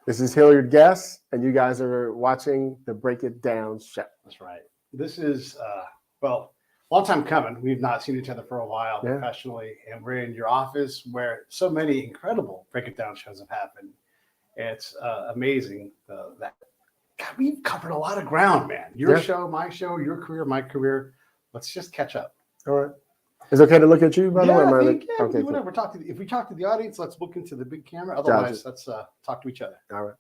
This is Hilliard Guess, and you guys are watching the Break It Down show. That's right. This is, well, a long time coming. We've not seen each other for a while professionally, and we're in your office where so many incredible Break It Down shows have happened. It's amazing that God, we've covered a lot of ground, man. Your show, my show, your career, my career. Let's just catch up. All right. Is it okay to look at you, by the way? Okay, whatever. Cool. If we talk to the audience, let's look into the big camera. Otherwise, let's talk to each other. All right.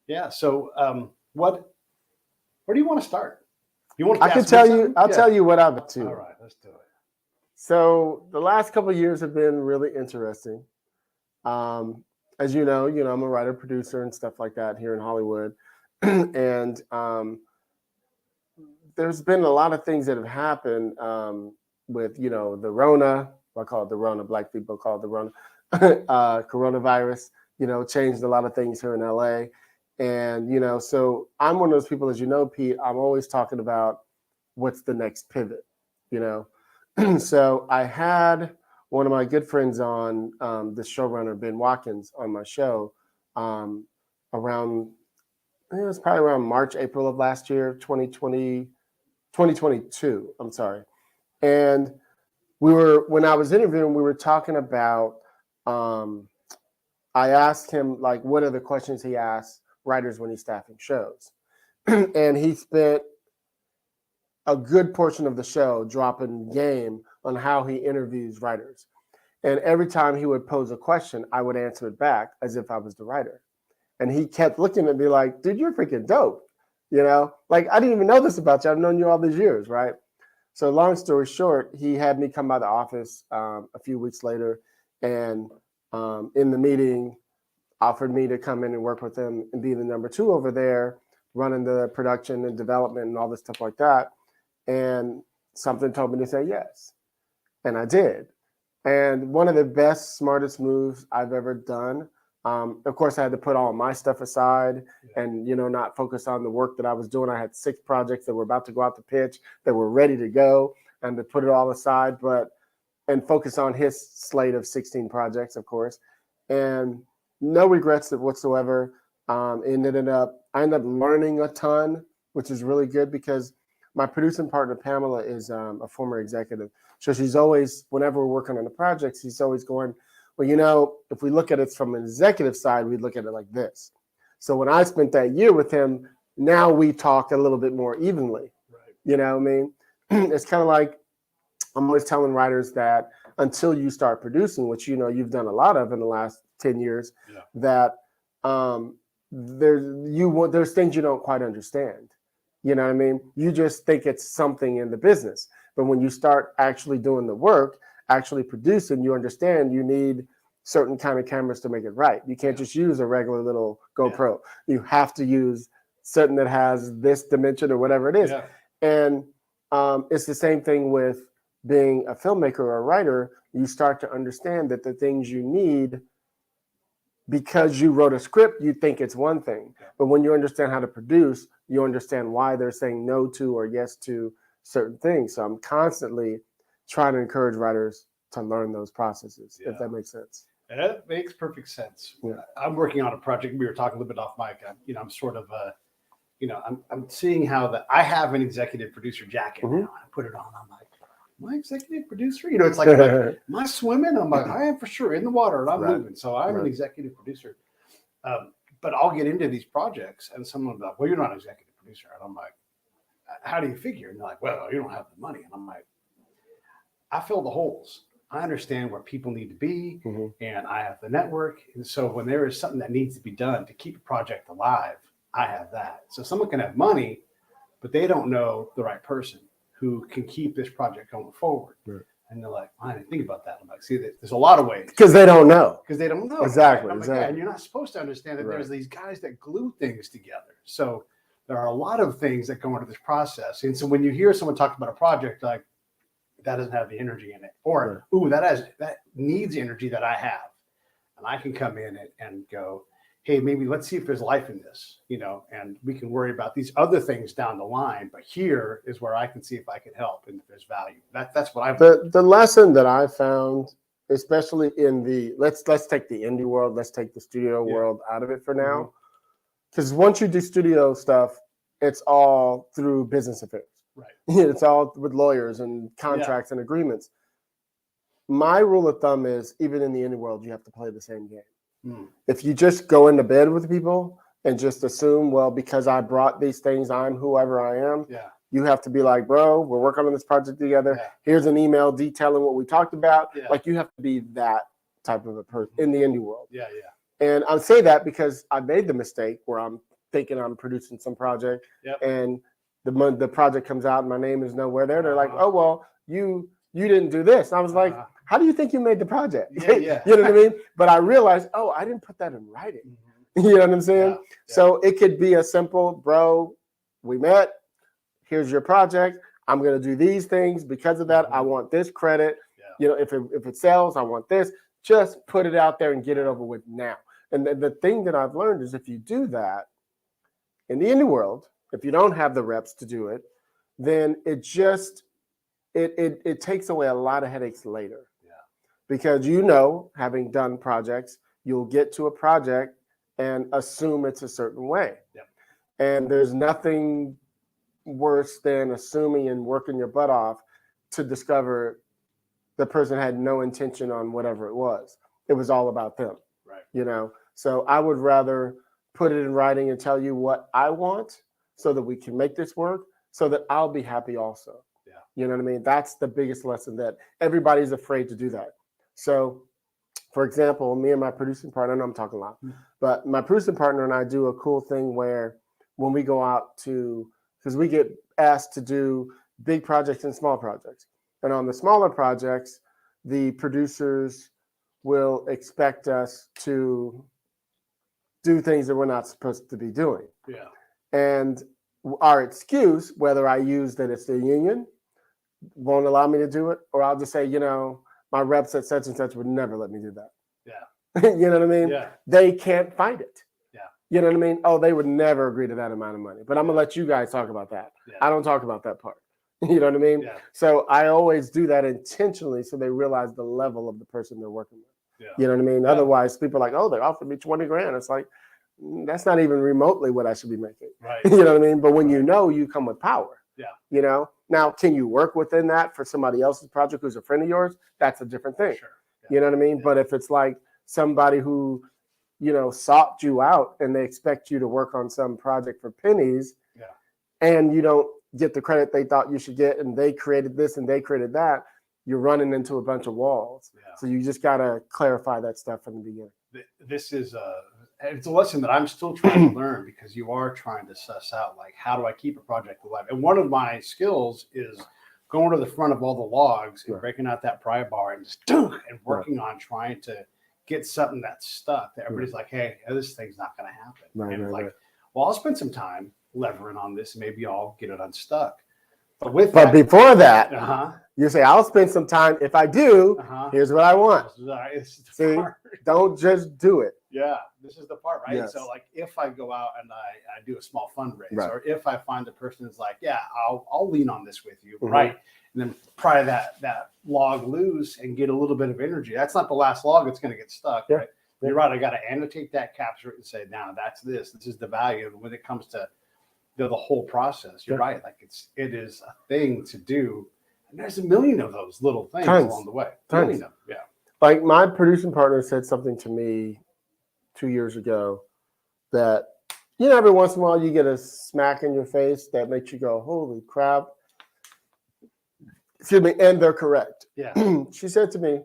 Yeah. So, where do you want to start? You want? I can tell you. I'll tell you what I'm up to. All right, let's do it. So the last couple of years have been really interesting. As you know, I'm a writer, producer, and stuff like that here in Hollywood, and there's been a lot of things that have happened. With the Rona, I call it the Rona. Black people call it the Rona. Coronavirus, changed a lot of things here in LA, and so I'm one of those people, as you know, Pete. I'm always talking about what's the next pivot, So I had one of my good friends on, the showrunner Ben Watkins, on my show around, I think it was probably around March, April of last year, 2022. I'm sorry. And when I was interviewing, we were talking about, I asked him, like, what are the questions he asks writers when he's staffing shows? And he spent a good portion of the show dropping game on how he interviews writers. And every time he would pose a question, I would answer it back as if I was the writer. And he kept looking at me like, dude, you're freaking dope. Like, I didn't even know this about you. I've known you all these years, right? So long story short, he had me come by the office a few weeks later, and in the meeting, offered me to come in and work with him and be the number 2 over there, running the production and development and all this stuff like that. And something told me to say yes, and I did. And one of the best, smartest moves I've ever done. Of course, I had to put all my stuff aside and, not focus on the work that I was doing. I had 6 projects that were about to go out to pitch, that were ready to go, and to put it all aside, and focus on his slate of 16 projects, of course. And no regrets whatsoever. I ended up learning a ton, which is really good because my producing partner, Pamela, is a former executive. So she's always, whenever we're working on a project, she's always going, well, if we look at it from an executive side, we look at it like this. So when I spent that year with him, now we talk a little bit more evenly. Right. You know what I mean? It's kind of like, I'm always telling writers that until you start producing, which you've done a lot of in the last 10 years, that there's things you don't quite understand. You know what I mean? You just think it's something in the business. But when you start actually doing the work, actually producing, you understand you need certain kind of cameras to make it right. You can't just use a regular little GoPro. You have to use something that has this dimension or whatever it is. And it's the same thing with being a filmmaker or a writer. You start to understand that the things you need, because you wrote a script, you think it's one thing. But when you understand how to produce, you understand why they're saying no to or yes to certain things. So I'm constantly trying to encourage writers to learn those processes, if that makes sense. That makes perfect sense. Yeah. I'm working on a project. We were talking a little bit off mic. I'm sort of, I'm seeing how I have an executive producer jacket now. I put it on. I'm like, am I executive producer? It's like, am I swimming? I'm like, I am for sure in the water and I'm moving. So I'm an executive producer. But I'll get into these projects and someone's like, well, you're not an executive producer. And I'm like, how do you figure? And they're like, well, you don't have the money. And I'm like, I fill the holes. I understand where people need to be, and I have the network. And so when there is something that needs to be done to keep a project alive, I have that. So someone can have money, but they don't know the right person who can keep this project going forward. Right. And they're like, I didn't think about that. I'm like, see, there's a lot of ways. Because they don't know. Exactly. Right? Like, and you're not supposed to understand that there's these guys that glue things together. So there are a lot of things that go into this process. And so when you hear someone talk about a project, like, that doesn't have the energy in it, or that needs energy that I have, and I can come in and go, hey, maybe let's see if there's life in this, and we can worry about these other things down the line, but here is where I can see if I can help and if there's value. That's what I've the lesson that I found, especially in the let's take the indie world, let's take the studio world out of it for now. because once you do studio stuff, it's all through business affairs. Right. It's all with lawyers and contracts and agreements. My rule of thumb is, even in the indie world, you have to play the same game. If you just go into bed with people and just assume, well, because I brought these things, I'm whoever I am. Yeah. You have to be like, bro, we're working on this project together. Yeah. Here's an email detailing what we talked about. Yeah. Like, you have to be that type of a person in the indie world. Yeah. And I say that because I made the mistake where I'm thinking I'm producing some project, and the project comes out and my name is nowhere there. They're like, oh, well, you didn't do this. And I was like, how do you think you made the project? Yeah. You know what I mean? But I realized, oh, I didn't put that in writing. You know what I'm saying? Yeah. So it could be a simple, bro, we met. Here's your project. I'm going to do these things. Because of that, I want this credit. You know, if it sells, I want this. Just put it out there and get it over with now. And the thing that I've learned is, if you do that in the indie world, if you don't have the reps to do it, then it takes away a lot of headaches later. Yeah. Because, having done projects, you'll get to a project and assume it's a certain way. Yeah. And there's nothing worse than assuming and working your butt off to discover the person had no intention on whatever it was. It was all about them. Right. So I would rather put it in writing and tell you what I want, so that we can make this work, so that I'll be happy also. Yeah. You know what I mean? That's the biggest lesson, that everybody's afraid to do that. So, for example, me and my producing partner, I know I'm talking a lot, but my producing partner and I do a cool thing where, when we go out because we get asked to do big projects and small projects. And on the smaller projects, the producers will expect us to do things that we're not supposed to be doing. Yeah. And our excuse, whether I use that it's the union, won't allow me to do it, or I'll just say, my reps at such and such would never let me do that. Yeah. You know what I mean? Yeah. They can't find it. Yeah. You know what I mean? Oh, they would never agree to that amount of money. But I'm going to let you guys talk about that. Yeah. I don't talk about that part. You know what I mean? Yeah. So I always do that intentionally, so they realize the level of the person they're working with. Yeah. You know what I mean? Yeah. Otherwise, people are like, oh, they offered me $20,000. It's like, that's not even remotely what I should be making. Right. You know what I mean? But when you come with power. Yeah. Now, can you work within that for somebody else's project who's a friend of yours? That's a different thing. Sure. Yeah. You know what I mean? Yeah. But if it's like somebody who, sought you out and they expect you to work on some project for pennies, and you don't get the credit they thought you should get, and they created this and they created that, you're running into a bunch of walls. Yeah. So you just got to clarify that stuff from the beginning. This is it's a lesson that I'm still trying to learn, because you are trying to suss out, like, how do I keep a project alive? And one of my skills is going to the front of all the logs and breaking out that pry bar and just working on trying to get something that's stuck that everybody's like, hey, this thing's not going to happen. Well, I'll spend some time levering on this, and maybe I'll get it unstuck. But before that, you say, I'll spend some time. If I do, here's what I want. See, don't just do it. Yeah, this is the part, right? Yes. So, like, if I go out and I do a small fundraise, or if I find the person is like, yeah, I'll lean on this with you, right? And then pry that log loose and get a little bit of energy. That's not the last log that's going to get stuck, right? You're right. I got to annotate that, capture it, and say, now that's this. This is the value. And when it comes to the whole process, you're right. Like, it is a thing to do. And there's a million of those little things along the way. Tons. Yeah. Like, my producing partner said something to me 2 years ago that, every once in a while you get a smack in your face that makes you go, holy crap. Excuse me. And they're correct. Yeah. She said to me,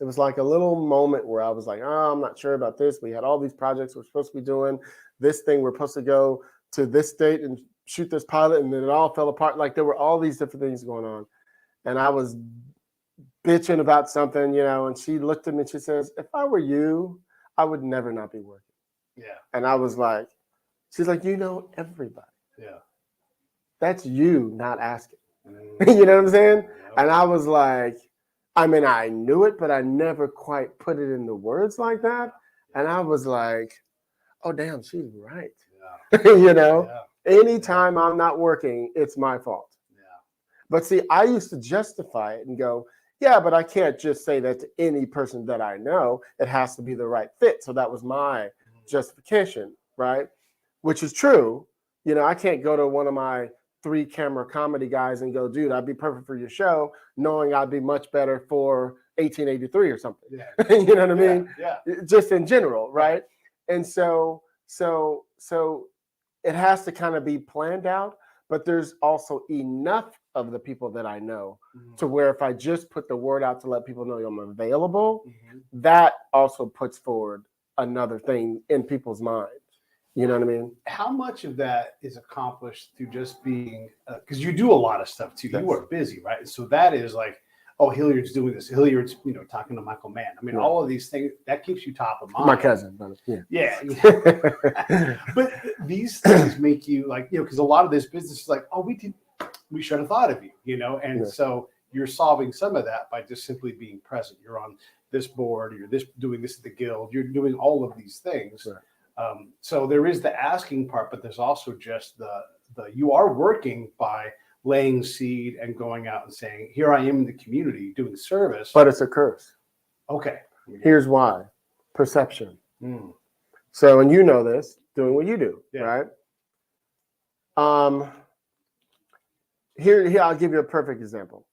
it was like a little moment where I was like, oh, I'm not sure about this. We had all these projects we're supposed to be doing. This thing, we're supposed to go to this state and shoot this pilot, and then it all fell apart. Like, there were all these different things going on. And I was bitching about something, and she looked at me and she says, if I were you, I would never not be working. Yeah. And I was like, she's like, everybody. Yeah. That's you not asking. You know what I'm saying? Yeah. And I was like, I knew it, but I never quite put it into words like that. And I was like, oh, damn, she's right. Yeah. Anytime I'm not working, it's my fault. Yeah. But see, I used to justify it and go, yeah, but I can't just say that to any person that I know. It has to be the right fit. So that was my justification, right? which is true. You know, I can't go to one of my 3-camera comedy guys and go, dude, I'd be perfect for your show, knowing I'd be much better for 1883 or something. Yeah. You know what I mean? Yeah. Just in general, right? And so it has to kind of be planned out, but there's also enough of the people that I know to where if I just put the word out to let people know I'm available, that also puts forward another thing in people's minds. You know what I mean? How much of that is accomplished through just being, because you do a lot of stuff too. You are busy, right? So that is like, oh, Hilliard's doing this. Hilliard's, talking to Michael Mann. I mean, all of these things, that keeps you top of mind. My cousin, but yeah. But these things make you like, because a lot of this business is like, oh, we should have thought of you, and so you're solving some of that by just simply being present. You're on this board, you're doing this at the guild, you're doing all of these things. Right. So there is the asking part, but there's also just the you are working by laying seed and going out and saying, here I am in the community doing service. But it's a curse. Okay. Here's why. Perception. So, and you know this, doing what you do, right? Here, I'll give you a perfect example.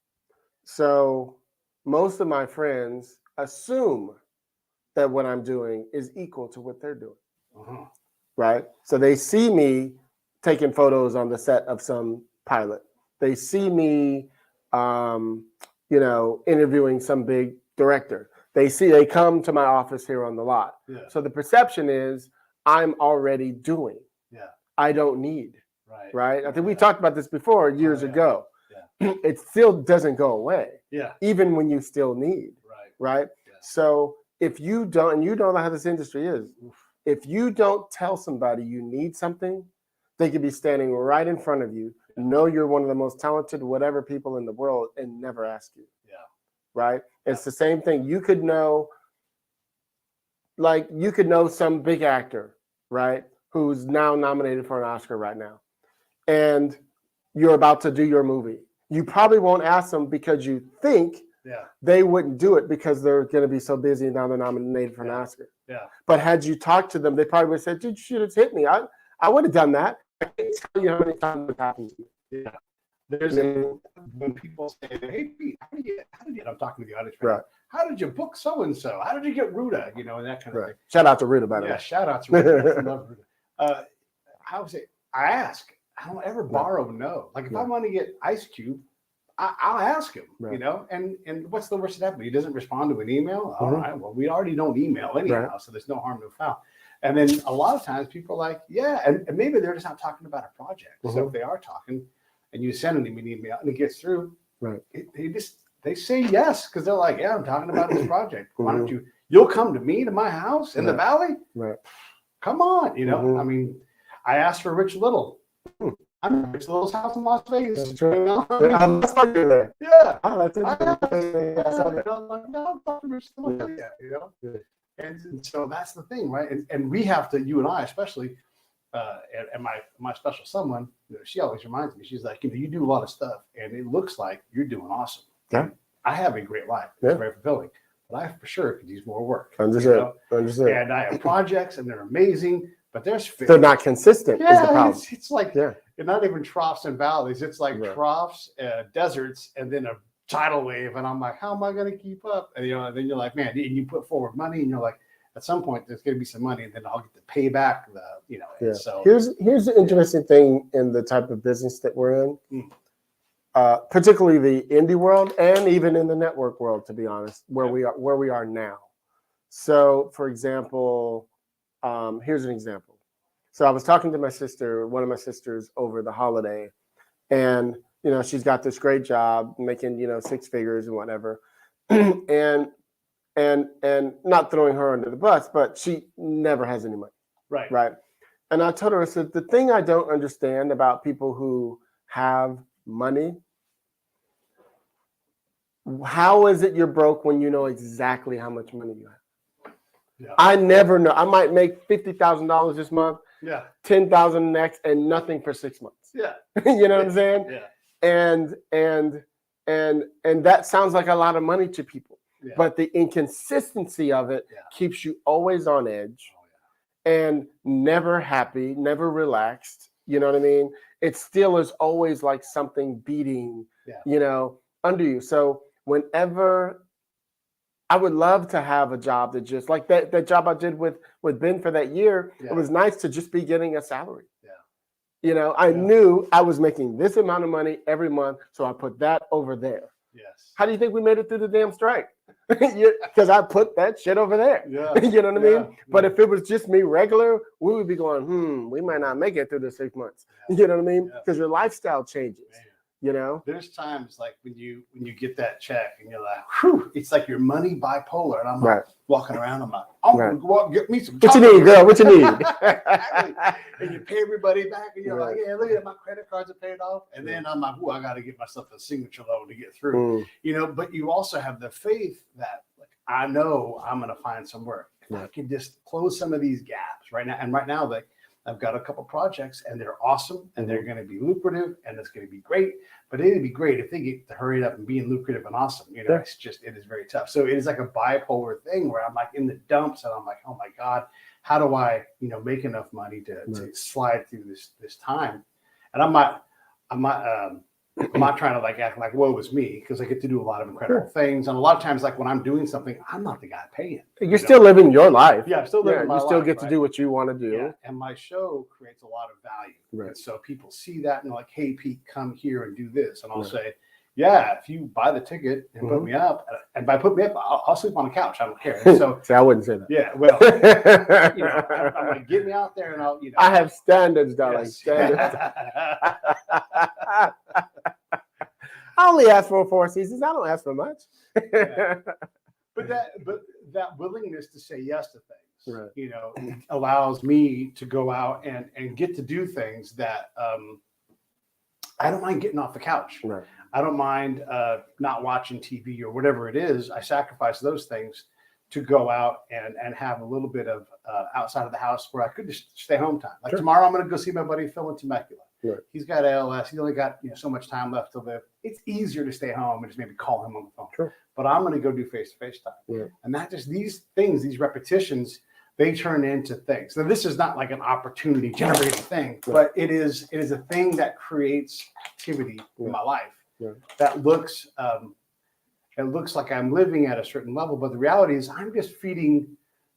So most of my friends assume that what I'm doing is equal to what they're doing. Right? So they see me taking photos on the set of some pilot. They see me, interviewing some big director. They come to my office here on the lot. Yeah. So the perception is I'm already doing. Yeah. I don't need. Right? I think we talked about this before years ago. Yeah. It still doesn't go away. Yeah. Even when you still need. Right? Yeah. So if you don't, and you don't know how this industry is, if you don't tell somebody you need something, they could be standing right in front of you, know you're one of the most talented whatever people in the world, and never ask you. Yeah. Right? It's the same thing. You could know some big actor, right, who's now nominated for an Oscar right now, and you're about to do your movie. You probably won't ask them because you think they wouldn't do it because they're going to be so busy and now they're nominated for an Oscar. Yeah. But had you talked to them, they probably would have said, dude, you should have hit me. I would have done that. I can't tell you how many times it happened to me. Yeah. When people say, hey, Pete, how did you, I'm talking to the audience, right? How did you book so-and-so? How did you get Ruta? And that kind of thing. Shout out to Ruta, by the way. Yeah, shout out to Ruta. I love Ruta. I ask. I don't ever borrow no. Like if I want to get Ice Cube, I'll ask him, and what's the worst that happens? He doesn't respond to an email. All right, well, we already don't email anyhow, so there's no harm, no foul. And then a lot of times people are like, and maybe they're just not talking about a project. So if they are talking, and you send them an email and it gets through, they say yes because they're like, I'm talking about this project. Why don't you'll come to me to my house in the valley? Right. Come on, I mean, I asked for Rich Little. I'm at Rich Little's house in Las Vegas. That's true. I'm there. Yeah. Oh, that's interesting. And so that's the thing, right? And we have to, you and I especially, and my special someone, she always reminds me, she's like, you do a lot of stuff and it looks like you're doing awesome. Yeah. I have a great life. It's very fulfilling. But I for sure could use more work. Understood. And I have projects and they're amazing, but they're not consistent. Yeah, is the problem. It's like it's not even troughs and valleys. It's like troughs, deserts, and then a tidal wave. And I'm like, how am I going to keep up? And then you're like, man, and you put forward money, and you're like, at some point there's going to be some money, and then I'll get to pay back the. And so here's the interesting thing in the type of business that we're in. Particularly the indie world and even in the network world, to be honest, where we are now. So, for example, here's an example. So I was talking to one of my sisters over the holiday, and she's got this great job making 6 figures and whatever, and not throwing her under the bus, but she never has any money. Right. And I told her, I said, the thing I don't understand about people who have money. How is it you're broke when you know exactly how much money you have? Yeah. I never know. I might make $50,000 this month, $10,000 next, and nothing for 6 months. Yeah, you know what I'm saying? Yeah. And that sounds like a lot of money to people, but the inconsistency of it keeps you always on edge. and never happy, never relaxed. You know what I mean? It still is always like something beating, under you. So whenever I would love to have a job that just like that job I did with Ben for that year, it was nice to just be getting a salary. I knew I was making this amount of money every month, so I put that over there. Yes. How do you think we made it through the damn strike? Because I put that shit over there. You know what I mean? But if it was just me regular, we would be going, we might not make it through the 6 months. You know what I mean? Because your lifestyle changes. There's times like when you get that check and you're like, whew, it's like your money bipolar. And I'm like walking around, I'm like, I'm gonna go out and get me some. What you need, girl? What you need? And you pay everybody back, and you're like, yeah, look at my credit cards are paid off. And then I'm like, I got to get myself a signature loan to get through. But you also have the faith that like I know I'm gonna find some work. I can just close some of these gaps right now. And right now, like I've got a couple projects and they're awesome and they're going to be lucrative and it's going to be great. But it'd be great if they get to hurry it up and being lucrative and awesome. It is very tough. So it is like a bipolar thing where I'm like in the dumps and I'm like, oh my God, how do I, make enough money to slide through this time? And I'm not trying to like act like woe is me because I get to do a lot of incredible things. And a lot of times, like when I'm doing something, I'm not the guy paying. You're still living your life. Yeah, I'm still living my life. You still get to do what you want to do. Yeah. And my show creates a lot of value. Right. And so people see that and they're like, hey, Pete, come here and do this. And I'll say, yeah, if you buy the ticket and put me up, and by put me up, I'll sleep on the couch. I don't care. And so see, I wouldn't say that. Yeah, well, I'm like, get me out there and I'll, I have standards, darling. Yes. Standards. I only ask for 4 seasons. I don't ask for much. But that willingness to say yes to things, allows me to go out and get to do things that I don't mind getting off the couch. Right. I don't mind not watching TV or whatever it is. I sacrifice those things to go out and have a little bit of outside of the house where I could just stay home time. Like tomorrow, I'm going to go see my buddy Phil in Temecula. Right. He's got ALS. He's only got so much time left to live. It's easier to stay home and just maybe call him on the phone. Sure. But I'm going to go do face-to-face time. Yeah. And that just these things, these repetitions, they turn into things. Now, this is not like an opportunity generating thing, but it is a thing that creates activity in my life that looks it looks like I'm living at a certain level, but the reality is I'm just feeding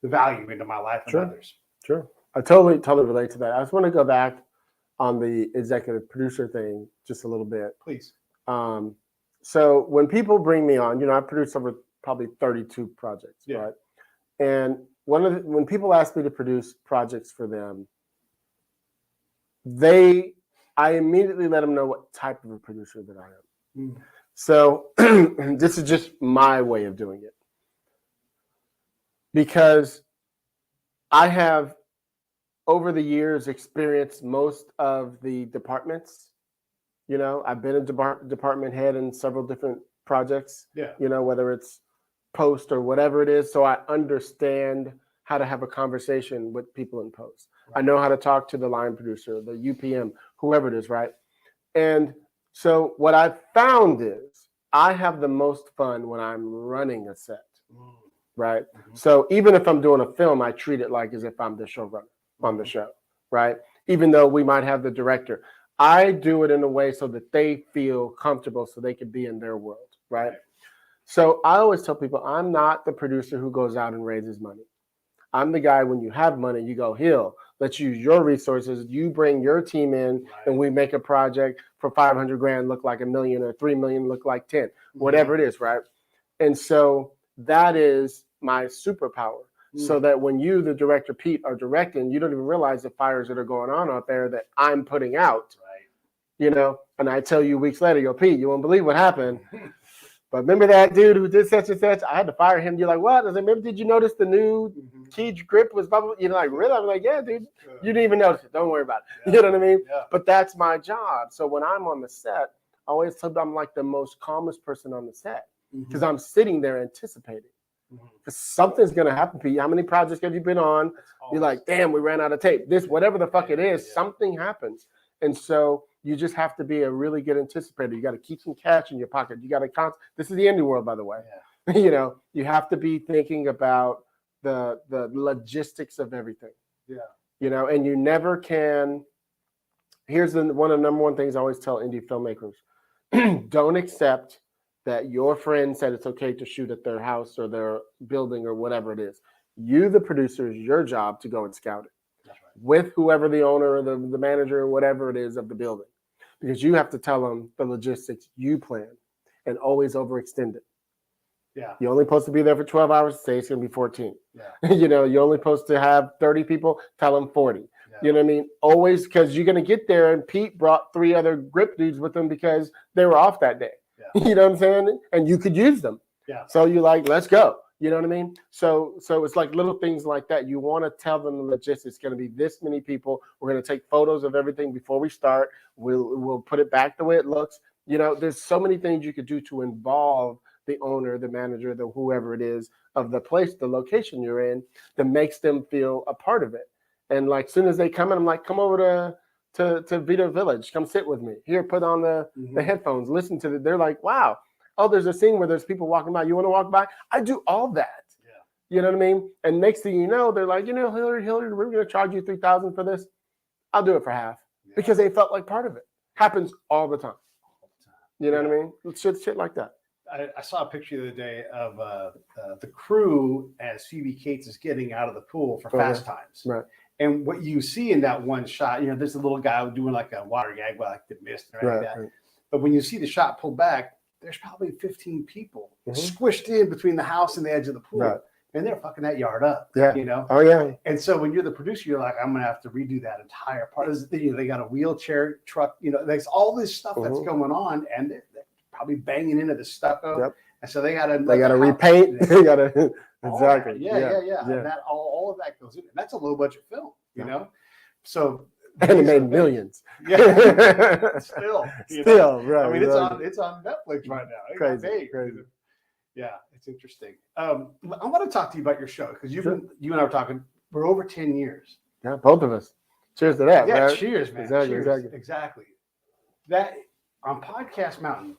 the value into my life and others. Sure. I totally relate to that. I just want to go back on the executive producer thing just a little bit. Please. So when people bring me on, I produced over probably 32 projects, right? And when people ask me to produce projects for them, I immediately let them know what type of a producer that I am. So this is just my way of doing it. Because I have over the years experienced most of the departments. I've been a department head in several different projects. Whether it's post or whatever it is. So I understand how to have a conversation with people in post. Right. I know how to talk to the line producer, the UPM, whoever it is, right? And so what I've found is I have the most fun when I'm running a set, right? Mm-hmm. So even if I'm doing a film, I treat it like as if I'm the showrunner on the show, right? Even though we might have the director. I do it in a way so that they feel comfortable so they can be in their world, right? So I always tell people I'm not the producer who goes out and raises money. I'm the guy when you have money, you go, Hill, let's use your resources. You bring your team in and we make a project for 500 grand look like $1 million or 3 million look like 10, whatever it is, right? And so that is my superpower. So that when you, the director, Pete, are directing, you don't even realize the fires that are going on out there that I'm putting out, and I tell you weeks later, Pete, you won't believe what happened. But remember that dude who did such and such? I had to fire him. You're like, what? I said, remember, did you notice the new key grip was bubble? Like, really? I'm like, yeah, dude. You didn't even notice it. Don't worry about it. You know what I mean? Yeah. But that's my job. So when I'm on the set, I always tell them I'm like the most calmest person on the set because I'm sitting there anticipating. Because something's going to happen, Pete. How many projects have you been on? You're like, damn, we ran out of tape. This, whatever the fuck it is, something happens. And so you just have to be a really good anticipator. You got to keep some cash in your pocket. You got to this is the indie world, by the way. Yeah. You have to be thinking about the logistics of everything. Yeah. You know, and you never can. Here's one of the number one things I always tell indie filmmakers: don't accept that your friend said it's okay to shoot at their house or their building or whatever it is. You, the producer, is your job to go and scout it. That's right. With whoever the owner or the manager or whatever it is of the building, because you have to tell them the logistics you plan and always overextend it. Yeah. You're only supposed to be there for 12 hours. Say it's going to be 14. Yeah. You know, you're only supposed to have 30 people. Tell them 40. Yeah. You know what I mean? Always, because you're going to get there, and Pete brought 3 other grip dudes with him because they were off that day. Yeah. You know what I'm saying? And you could use them. Yeah. So you're like, let's go. You know what I mean? So it's like little things like that. You want to tell them the logistics. It's going to be this many people. We're going to take photos of everything before we start. We'll put it back the way it looks. You know, there's so many things you could do to involve the owner, the manager, the whoever it is of the place, the location you're in, that makes them feel a part of it. And like, as soon as they come in, I'm like, come over to Vita Village, come sit with me here, put on the headphones, listen to it. They're like, wow, oh, there's a scene where there's people walking by. You want to walk by? I do all that. Yeah. You know what I mean? And next thing you know, they're like, you know, Hilliard, we're going to charge you $3,000 for this. I'll do it for half because they felt like part of it. Happens all the time. You know what I mean? Shit like that. I saw a picture the other day of the crew as Phoebe Cates is getting out of the pool for Fast Times. Right. And what you see in that one shot, you know, there's a little guy doing like a water gag, like the mist or like that. Right. But when you see the shot pulled back, there's probably 15 people squished in between the house and the edge of the pool. Right. And they're fucking that yard up. Yeah. You know? Oh, yeah. And so when you're the producer, you're like, I'm going to have to redo that entire part. You know, they got a wheelchair truck, you know, there's all this stuff that's going on. And they're probably banging into the stucco. Yep. And so they got to repaint. They got to exactly. Yeah. And that all of that goes in. And that's a low budget film, you know. So and it made millions. Yeah, still, right. I mean, it's on Netflix right now. Crazy. Yeah, it's interesting. I want to talk to you about your show because you and I were talking for over 10 years. Yeah, both of us. Cheers to that. Yeah, right? Cheers, man. Exactly. That on Podcast Mountain,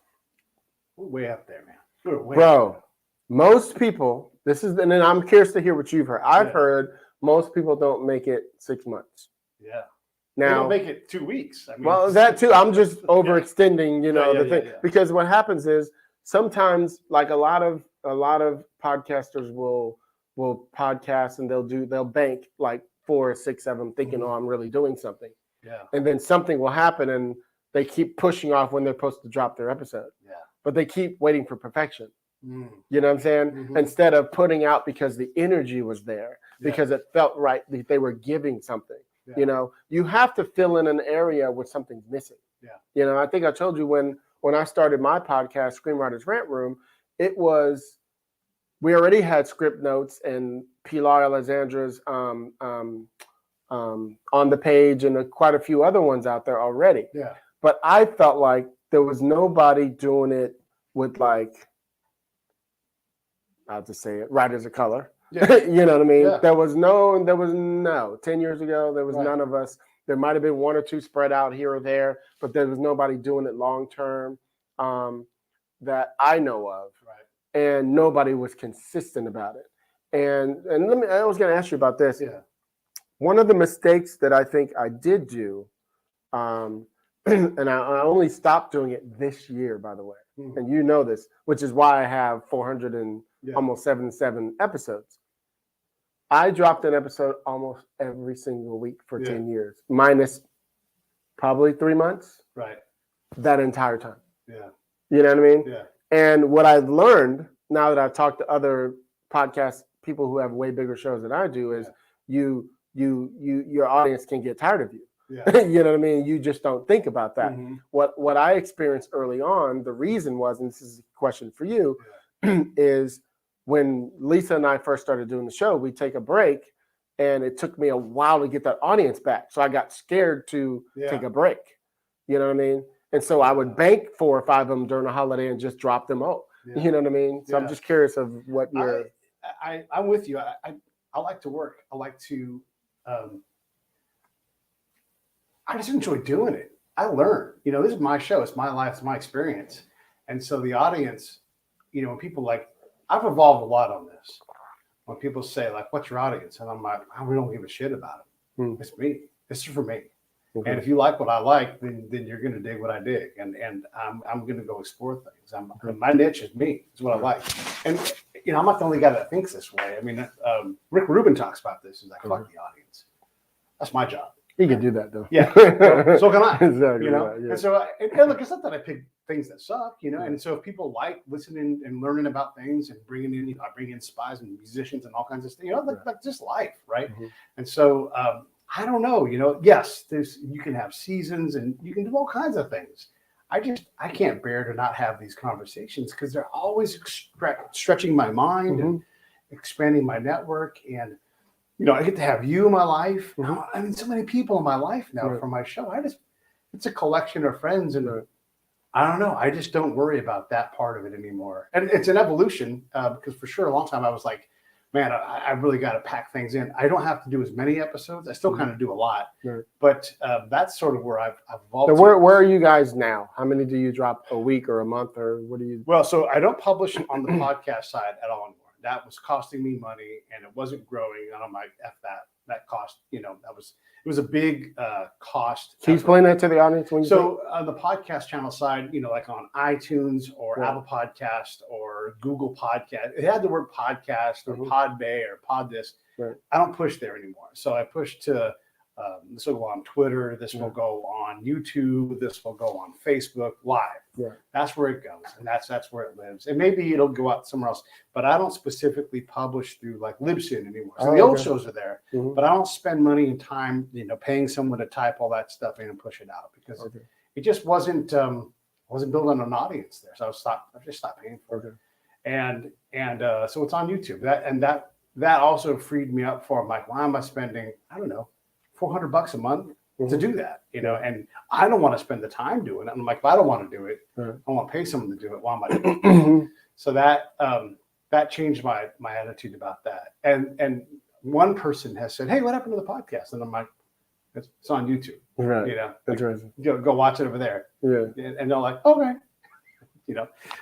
we're way up there, man. Bro, most people, and then I'm curious to hear what you've heard. I've heard most people don't make it 6 months. Yeah. Now, they don't make it 2 weeks. I mean, well, that too. I'm just overextending, you know, the thing. Yeah. Because what happens is sometimes, like a lot of podcasters will podcast and they'll bank like 4 or 6 of them thinking, oh, I'm really doing something. Yeah. And then something will happen and they keep pushing off when they're supposed to drop their episode. Yeah. But they keep waiting for perfection. You know what I'm saying? Instead of putting out because the energy was there, because it felt right, they were giving something. Yeah. You know, you have to fill in an area where something's missing. Yeah. You know, I think I told you when I started my podcast, Screenwriter's Rant Room, we already had script notes and Pilar Alexandra's on the page and quite a few other ones out there already. Yeah. But I felt like there was nobody doing it with like, I'll just say it, writers of color. Yeah. You know what I mean? Yeah. There was no 10 years ago, there was none of us. There might have been 1 or 2 spread out here or there, but there was nobody doing it long term that I know of. Right. And nobody was consistent about it. And I was going to ask you about this. Yeah. One of the mistakes that I think I did do, and I only stopped doing it this year, by the way. And you know this, which is why I have 400 and almost 77 episodes. I dropped an episode almost every single week for 10 years, minus probably 3 months. Right. That entire time. Yeah. You know what I mean? Yeah. And what I've learned now that I've talked to other podcast people who have way bigger shows than I do is your audience can get tired of you. Yeah. You know what I mean? You just don't think about that. What I experienced early on, the reason was, and this is a question for you, is when Lisa and I first started doing the show, we'd take a break and it took me a while to get that audience back. So I got scared to take a break. You know what I mean? And so I would bank 4 or 5 of them during a holiday and just drop them out. Yeah. You know what I mean? So I'm just curious of what you're... I'm with you. I like to work. I like to... I just enjoy doing it. I learn. You know, this is my show. It's my life. It's my experience. And so the audience, you know, when people like, I've evolved a lot on this. When people say, like, what's your audience? And I'm like, I really don't give a shit about It's me. This is for me. Okay. And if you like what I like, then you're going to dig what I dig. And I'm going to go explore things. My niche is me. It's what I like. And, I'm not the only guy that thinks this way. I mean, Rick Rubin talks about this. He's like, fuck the audience. That's my job. He can do that, though. Yeah. So can I. Exactly. Yeah. And so, look, it's not that I pick things that suck, And so if people like listening and learning about things and bringing in, I bring in spies and musicians and all kinds of stuff, like just life, right? And so, I don't know, yes, you can have seasons and you can do all kinds of things. I can't bear to not have these conversations because they're always stretching my mind and expanding my network. And, I get to have you in my life. I mean, so many people in my life now for my show. It's a collection of friends. And I don't know. I just don't worry about that part of it anymore. And it's an evolution because for sure a long time I was like, man, I really got to pack things in. I don't have to do as many episodes. I still kind of do a lot, but that's sort of where I've evolved. So where are you guys now? How many do you drop a week or a month, or what do you? Well, so I don't publish on the podcast side at all anymore. That was costing me money, and it wasn't growing. And I'm like, F that. That cost, it was a big cost. Can you explain that to the audience? So on the podcast channel side, like on iTunes or Apple Podcast or Google Podcast, it had the word podcast or Podbay or Pod this. I don't push there anymore. So I push to this will go on Twitter. This will go on YouTube. This will go on Facebook Live. That's where it goes, and that's where it lives. And maybe it'll go out somewhere else, but I don't specifically publish through like Libsyn anymore. So the old shows are there, but I don't spend money and time, paying someone to type all that stuff in and push it out because it just wasn't building an audience there. So I just stopped paying for it. And so it's on YouTube. That also freed me up for, I'm like, why am I spending, I don't know, $400 a month to do that, and I don't want to spend the time doing it. I'm like, if I don't want to do it, I want to pay someone to do it. Why am I doing it? So that changed my attitude about that. And one person has said, hey, what happened to the podcast? And I'm like, it's on YouTube. Right. Interesting. Go watch it over there. Yeah. And they're like, okay.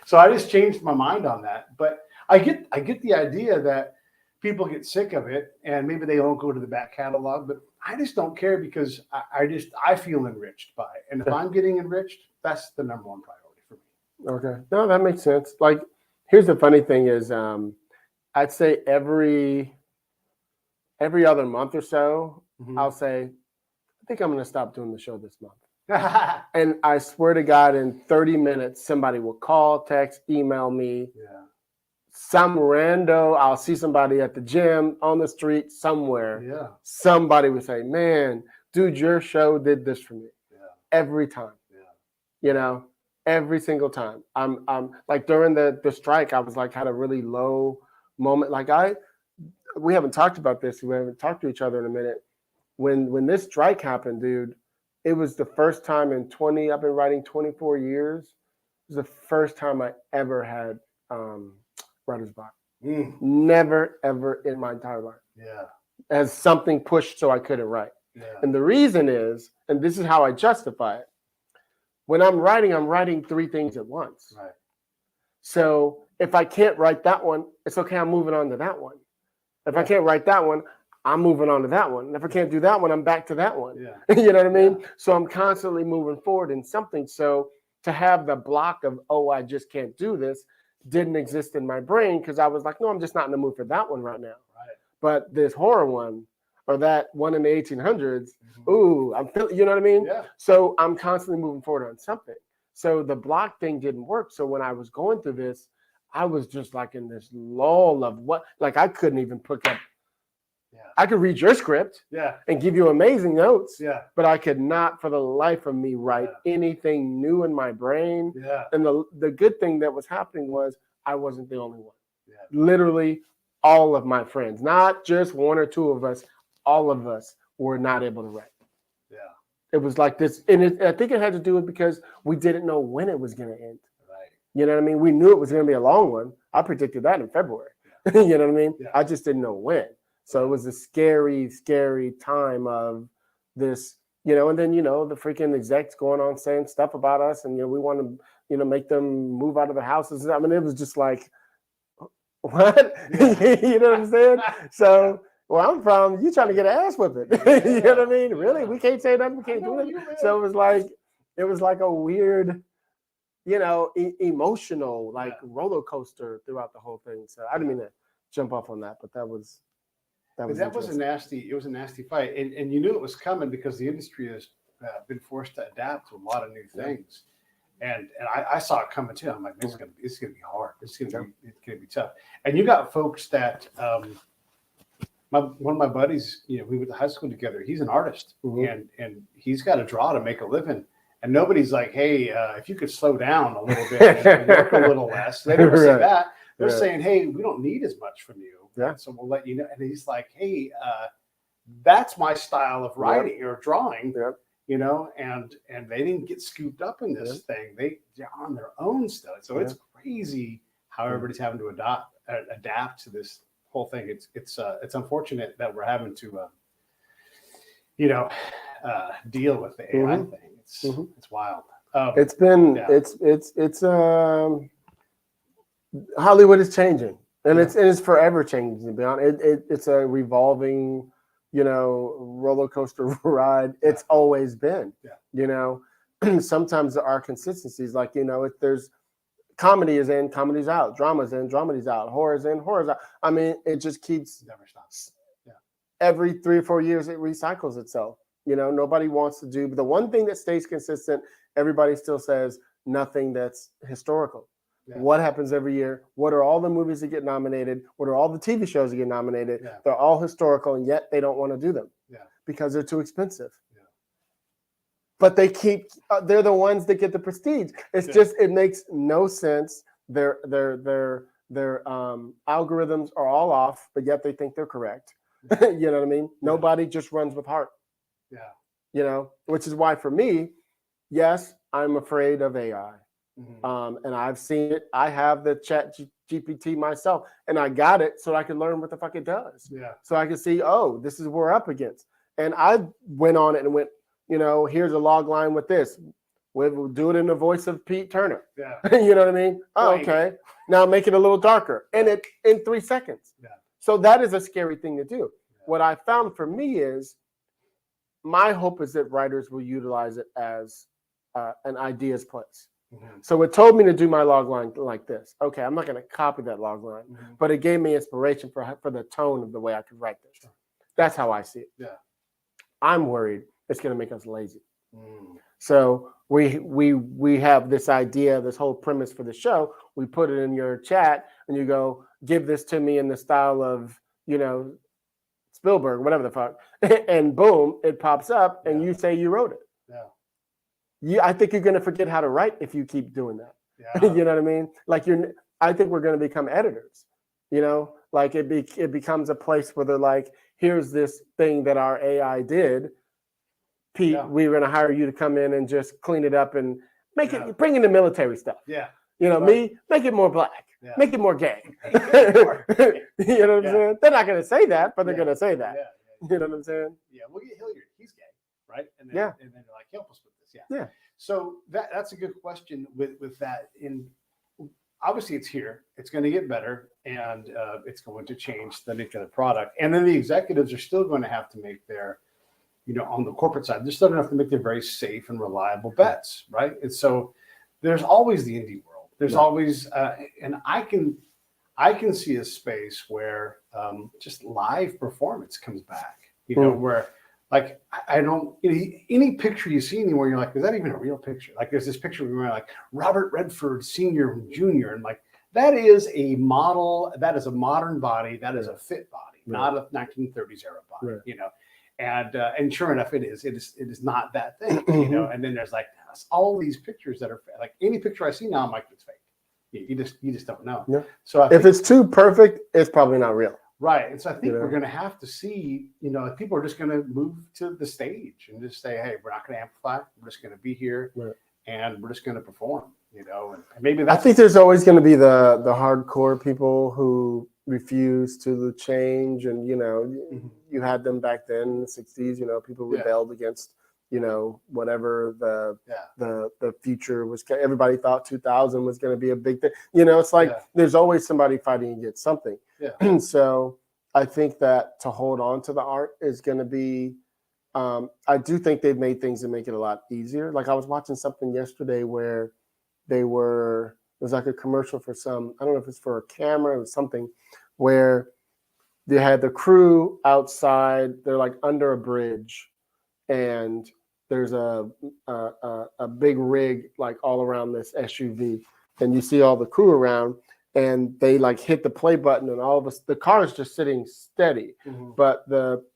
So I just changed my mind on that. But I get the idea that people get sick of it and maybe they won't go to the back catalog, but I just don't care because I feel enriched by it. And if I'm getting enriched, that's the number one priority for me. Okay. No, that makes sense. Like, here's the funny thing is, I'd say every other month or so, I'll say, I think I'm going to stop doing the show this month. And I swear to God, in 30 minutes, somebody will call, text, email me. Some rando, I'll see somebody at the gym, on the street, somewhere. Somebody would say, man, dude, your show did this for me. Every time. Every single time. I'm like during the strike, I was like, had a really low moment. Like we haven't talked about this. We haven't talked to each other in a minute. When this strike happened, dude, it was the first time in I've been writing 24 years. It was the first time I ever had writer's block. Never, ever in my entire life. As something pushed so I couldn't write. And the reason is, and this is how I justify it, when I'm writing three things at once. So if I can't write that one, it's okay, I'm moving on to that one. If I can't write that one, I'm moving on to that one. And if I can't do that one, I'm back to that one. You know what I mean? So I'm constantly moving forward in something. So to have the block of, I just can't do this, didn't exist in my brain because I was like, no, I'm just not in the mood for that one right now. But this horror one or that one in the 1800s, ooh, I'm feeling, you know what I mean? So I'm constantly moving forward on something. So the block thing didn't work. So when I was going through this, I was just like in this lull of I couldn't even pick up. I could read your script and give you amazing notes, but I could not for the life of me write anything new in my brain. And the good thing that was happening was I wasn't the only one. Literally all of my friends, not just one or two of us, all of us were not able to write. It was like this. And I think it had to do with because we didn't know when it was going to end. You know what I mean? We knew it was going to be a long one. I predicted that in February. You know what I mean? I just didn't know when. So it was a scary, scary time of this, and then, the freaking execs going on saying stuff about us and, we want to, make them move out of the houses. I mean, it was just like, what? You know what I'm saying? So where I'm from, you trying to get an ass with it. You know what I mean? Really? We can't say nothing. We can't do it. So it was like a weird, emotional, like roller coaster throughout the whole thing. So I didn't mean to jump off on that, but that was a nasty fight. And you knew it was coming because the industry has been forced to adapt to a lot of new things. And I saw it coming too. I'm like, this is gonna be hard. It's gonna be tough. And you got folks that one of my buddies, we went to high school together. He's an artist, and he's got to draw to make a living. And nobody's like, hey, if you could slow down a little bit and work a little less. They never say that. They're saying, hey, we don't need as much from you. Yeah. So we'll let you know. And he's like, hey, that's my style of writing or drawing. Yep. And they didn't get scooped up in this thing. They're on their own still. So it's crazy how everybody's having to adapt to this whole thing. It's unfortunate that we're having to deal with the AI thing. It's wild. It's been it's Hollywood is changing, and it's forever changing. To be honest, it's a revolving roller coaster ride. It's always been. Sometimes there are consistencies, like if there's comedy is in, comedy's out, drama's in, dramedy's out, horror's in, horror's out. I mean, it just keeps never stops. Every 3 or 4 years it recycles itself. Nobody wants to do, but the one thing that stays consistent, everybody still says nothing that's historical. What happens every year? What are all the movies that get nominated? What are all the TV shows that get nominated? They're all historical, and yet they don't want to do them because they're too expensive. But they they're the ones that get the prestige. It's just, it makes no sense. Their algorithms are all off, but yet they think they're correct. You know what I mean? Nobody just runs with heart. Which is why for me, yes, I'm afraid of AI. And I've seen it. I have the chat GPT myself, and I got it so I can learn what the fuck it does. So I can see, oh, this is what we're up against. And I went on it and went, here's a log line with this. We'll do it in the voice of Pete Turner. You know what I mean? Oh, okay. Now make it a little darker. And it in 3 seconds. So that is a scary thing to do. What I found for me is, my hope is that writers will utilize it as an ideas place. So it told me to do my log line like this. Okay, I'm not going to copy that log line, but it gave me inspiration for the tone of the way I could write this. That's how I see it. I'm worried it's going to make us lazy. So we have this idea, this whole premise for the show. We put it in your chat, and you go, give this to me in the style of Spielberg, whatever the fuck, and boom, it pops up, and you say you wrote it. I think you're going to forget how to write if you keep doing that. You know what I mean? Like I think we're going to become editors. Like it becomes a place where they're like, here's this thing that our AI did. Pete, we're going to hire you to come in and just clean it up and make it, bring in the military stuff. Me, make it more black. Make it more gay. You know what I'm saying? They're not going to say that, but they're going to say that. You know what I'm saying? We'll get Hilliard. He's gay, right? And then they're like, help us with this. So that's a good question with that. Obviously it's here. It's going to get better, and it's going to change the nature of the product. And then the executives are still going to have to make their, on the corporate side, they're still going to have to make their very safe and reliable bets, right? And so there's always the indie world. There's always, and I can see a space where just live performance comes back. Where like I don't any picture you see anywhere, you're like, is that even a real picture? Like there's this picture where like Robert Redford Sr. and Jr. and like that is a model, that is a modern body, that is a fit body, not a 1930s era body, and sure enough, it is not that thing, And then there's like all these pictures that are like any picture I see now, I'm like, it's fake. You just don't know. So if it's too perfect, it's probably not real. Right. And so I think we're going to have to see, people are just going to move to the stage and just say, hey, we're not going to amplify. We're just going to be here and we're just going to perform, and maybe that's. I think there's always going to be the hardcore people who refuse to change. And, you had them back then in the 60s, people rebelled against, whatever the future was. Everybody thought 2000 was going to be a big thing. It's like there's always somebody fighting against something. So I think that to hold on to the art is going to be, I do think they've made things to make it a lot easier. Like I was watching something yesterday where it was like a commercial for I don't know if it's for a camera or something, where they had the crew outside, they're like under a bridge, and there's a big rig like all around this SUV, and you see all the crew around, and they like hit the play button, and all of us, the car is just sitting steady, but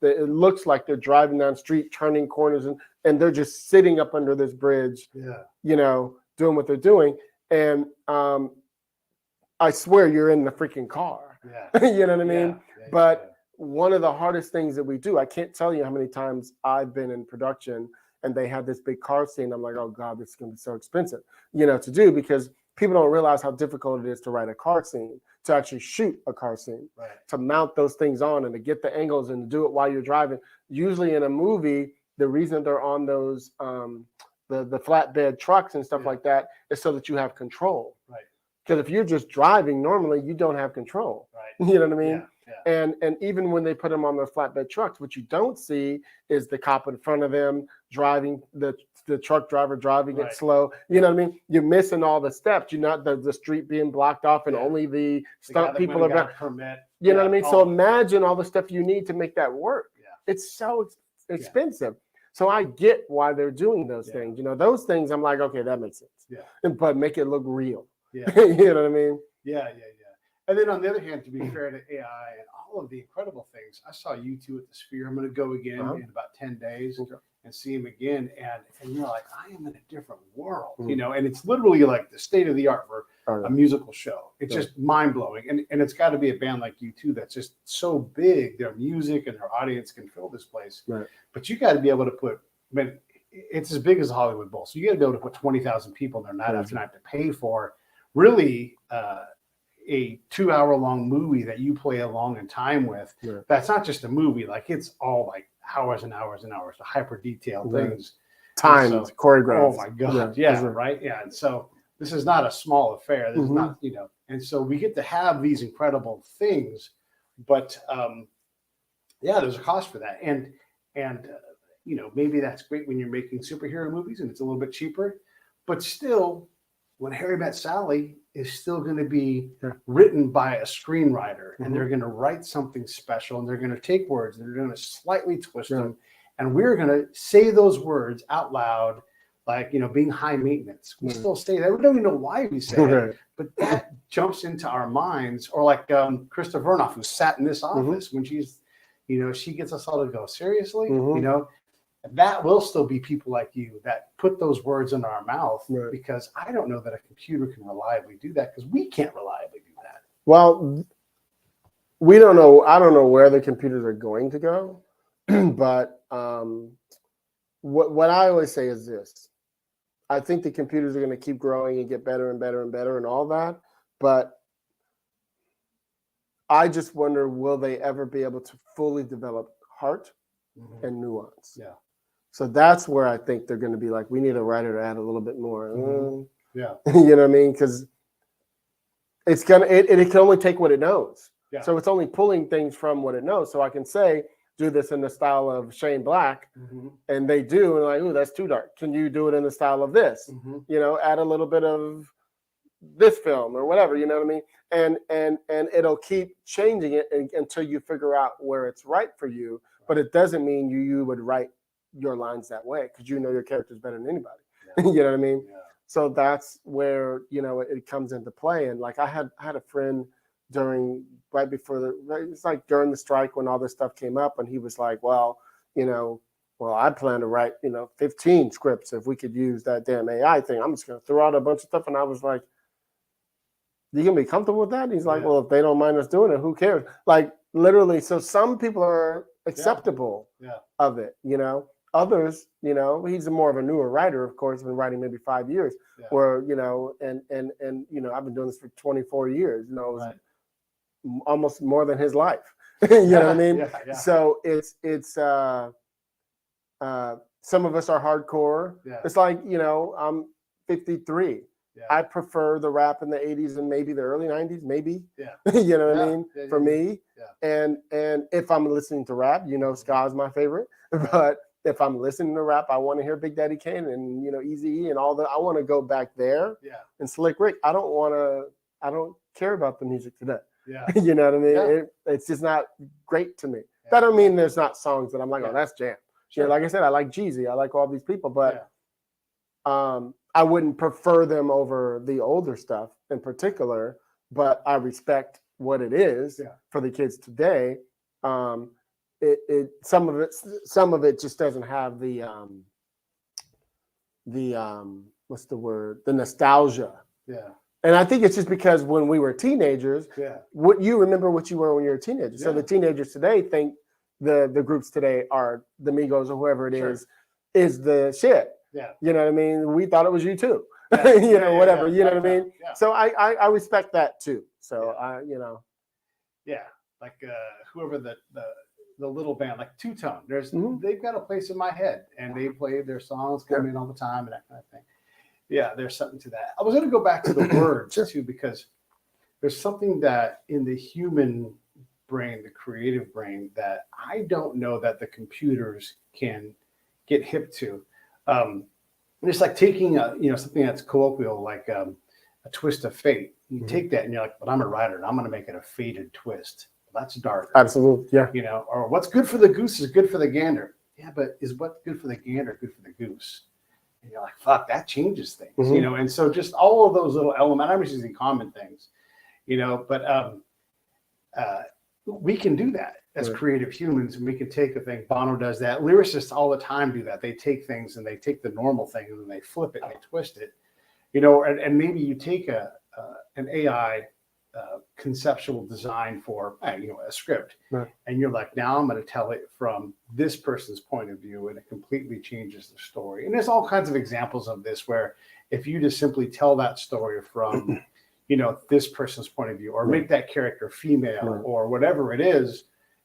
it looks like they're driving down the street, turning corners, and they're just sitting up under this bridge, doing what they're doing, and I swear you're in the freaking car. You know what I mean? But one of the hardest things that we do, I can't tell you how many times I've been in production and they had this big car scene. I'm like, oh God, this is going to be so expensive, to do, because people don't realize how difficult it is to write a car scene, to actually shoot a car scene, to mount those things on and to get the angles and to do it while you're driving. Usually in a movie, the reason they're on those, the flatbed trucks and stuff like that is so that you have control. Because if you're just driving normally, you don't have control. You know what I mean? And even when they put them on their flatbed trucks, what you don't see is the cop in front of them driving, the truck driver driving it slow. You know what I mean? You're missing all the steps. You're not the street being blocked off and only the stunt people are permit. You know what I mean? So imagine all the stuff you need to make that work. It's so expensive. So I get why they're doing those things. Those things I'm like, okay, that makes sense. But make it look real. You know what I mean? And then on the other hand, to be fair to AI and all of the incredible things, I saw you two at the Sphere. I'm going to go again in about 10 days and see him again. And you're like, I am in a different world, and it's literally like the state of the art for a musical show. It's just mind blowing. And it's got to be a band like you two that's just so big. Their music and their audience can fill this place. But you got to be able to put, it's as big as the Hollywood Bowl. So you got to be able to put 20,000 people in there night after night to pay for really a 2-hour-long movie that you play along in time with. That's not just a movie, like it's all like hours and hours and hours, the hyper detailed things, timed, choreographed. Oh my God, and so this is not a small affair. This is not, and so we get to have these incredible things, but there's a cost for that, and maybe that's great when you're making superhero movies and it's a little bit cheaper, but still, When Harry Met Sally is still going to be written by a screenwriter, and they're going to write something special, and they're going to take words and they're going to slightly twist them, and we're going to say those words out loud, like, being high maintenance. We still say that. We don't even know why we say it, but that jumps into our minds. Or like Krista Vernoff, who sat in this office when she's, she gets us all to go, seriously, that will still be people like you that put those words in our mouth, because I don't know that a computer can reliably do that, because we can't reliably do that. Well, we don't know. I don't know where the computers are going to go, but what I always say is this. I think the computers are going to keep growing and get better and better and better and all that, but I just wonder, will they ever be able to fully develop heart and nuance? So that's where I think they're going to be like, we need a writer to add a little bit more. You know what I mean? Because it's gonna, it can only take what it knows. So it's only pulling things from what it knows. So I can say, do this in the style of Shane Black, and they do, and like, ooh, that's too dark. Can you do it in the style of this? Add a little bit of this film or whatever. You know what I mean? And it'll keep changing it until you figure out where it's right for you. But it doesn't mean you would write your lines that way, because your characters better than anybody. You know what I mean? So that's where it comes into play. And like I had a friend right before it's like during the strike when all this stuff came up, and he was like, well, I plan to write 15 scripts if we could use that damn AI thing. I'm just gonna throw out a bunch of stuff. And I was like, you gonna be comfortable with that? And he's like, well, if they don't mind us doing it, who cares? Like literally. So some people are acceptable of it, Others, he's more of a newer writer, of course, been writing maybe 5 years, where, and I've been doing this for 24 years, almost more than his life. You know what I mean? So it's some of us are hardcore. It's like, I'm 53. Yeah. I prefer the rap in the 80s and maybe the early 90s, maybe. Yeah. You know what I Yeah. mean? Yeah, For yeah, me. yeah. And if I'm listening to rap, ska's my favorite. Right. But if I'm listening to rap, I want to hear Big Daddy Kane and Eazy-E and all that. I want to go back there. Yeah. And Slick Rick. I don't care about the music today. Yeah. You know what I mean? Yeah. It's just not great to me. Yeah. That don't mean there's not songs that I'm like, oh, that's jam. Sure. Like I said, I like Jeezy. I like all these people, but I wouldn't prefer them over the older stuff in particular, but I respect what it is for the kids today. Some of it just doesn't have the what's the word? The nostalgia. Yeah. And I think it's just because when we were teenagers, what you remember what you were when you were a teenager. So the teenagers today think the groups today are the Migos or whoever it is the shit. Yeah. You know what I mean? We thought it was you too. Whatever. You know what I mean? Yeah. So I respect that too. So Yeah. Like whoever the little band, like Two Tone, they've got a place in my head, and they play their songs, come in all the time, and that kind of thing. Yeah, there's something to that. I was going to go back to the words too, because there's something that in the human brain, the creative brain, that I don't know that the computers can get hip to. It's like taking something that's colloquial, like a twist of fate. You take that and you're like, but I'm a writer and I'm going to make it a fated twist. Well, that's dark. Absolutely. Yeah. Or what's good for the goose is good for the gander. Yeah, but is what's good for the gander good for the goose? And you're like, fuck, that changes things, and so just all of those little elements, I'm just using common things, but we can do that as creative humans, and we can take a thing. Bono does that. Lyricists all the time do that. They take things and they take the normal thing and then they flip it and they twist it, and maybe you take an AI conceptual design for a script, and you're like, now I'm going to tell it from this person's point of view, and it completely changes the story. And there's all kinds of examples of this where if you just simply tell that story from this person's point of view, or make that character female, or whatever it is,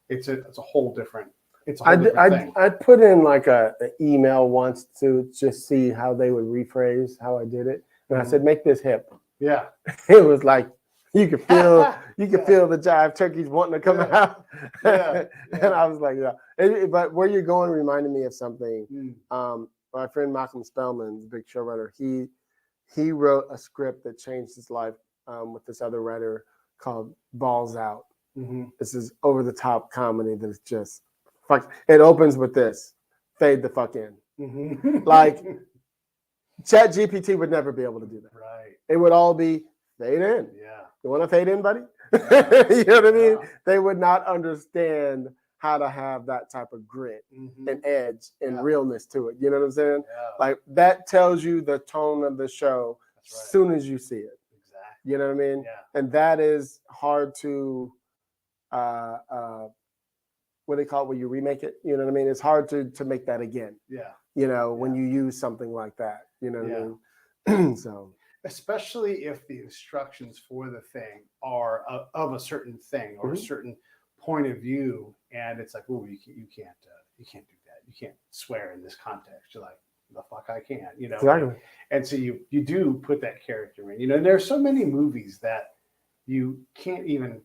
it's a whole different thing. I'd put in like an email once to just see how they would rephrase how I did it, and I said, make this hip. Yeah. It was like you could feel the jive turkeys wanting to come out. And I was like, but where you're going reminded me of something. My friend Malcolm Spellman, the big showrunner, he wrote a script that changed his life with this other writer called Balls Out. This is over the top comedy that is just fuck. It opens with this: fade the fuck in. Like ChatGPT would never be able to do that. Right. It would all be fade in. Yeah. You want to fade in, buddy? You know what I mean? They would not understand how to have that type of grit and edge and realness to it. You know what I'm saying? Yeah. Like that tells you the tone of the show as soon as you see it. Exactly. You know what I mean? Yeah. And that is hard to what do they call it when you remake it? You know what I mean? It's hard to make that again. Yeah. When you use something like that. You know what I mean? So especially if the instructions for the thing are of a certain thing or a certain point of view, and it's like, oh, you can't do that. You can't swear in this context. You're like, the fuck I can't, Exactly. And so you do put that character in, and there are so many movies that you can't even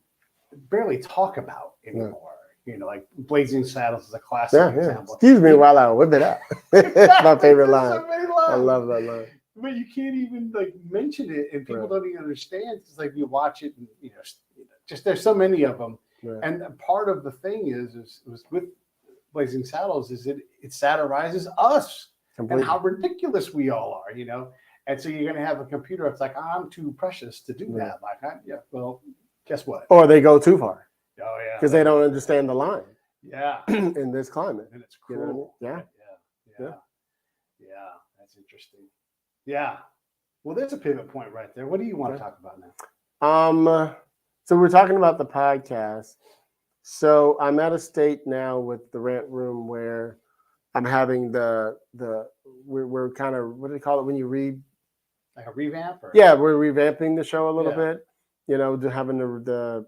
barely talk about anymore. Like Blazing Saddles is a classic example. Excuse me while I whip it out. It's my favorite line. So many lines. I love that line. But you can't even mention it, and people don't even understand. It's like you watch it, and just there's so many of them. And part of the thing is with Blazing Saddles is it satirizes us and how ridiculous we all are, And so you're going to have a computer that's like, I'm too precious to do that. Like, well, guess what? Or they go too far. Oh yeah, because they don't understand the line. Yeah, in this climate, and it's cruel. Yeah. That's interesting. Yeah. Well, there's a pivot point right there. What do you want to talk about now? So we're talking about the podcast. So I'm at a state now with the Rant Room where I'm having we're kind of, what do they call it when you read? Like a revamp? Or? Yeah, we're revamping the show a little bit. Having the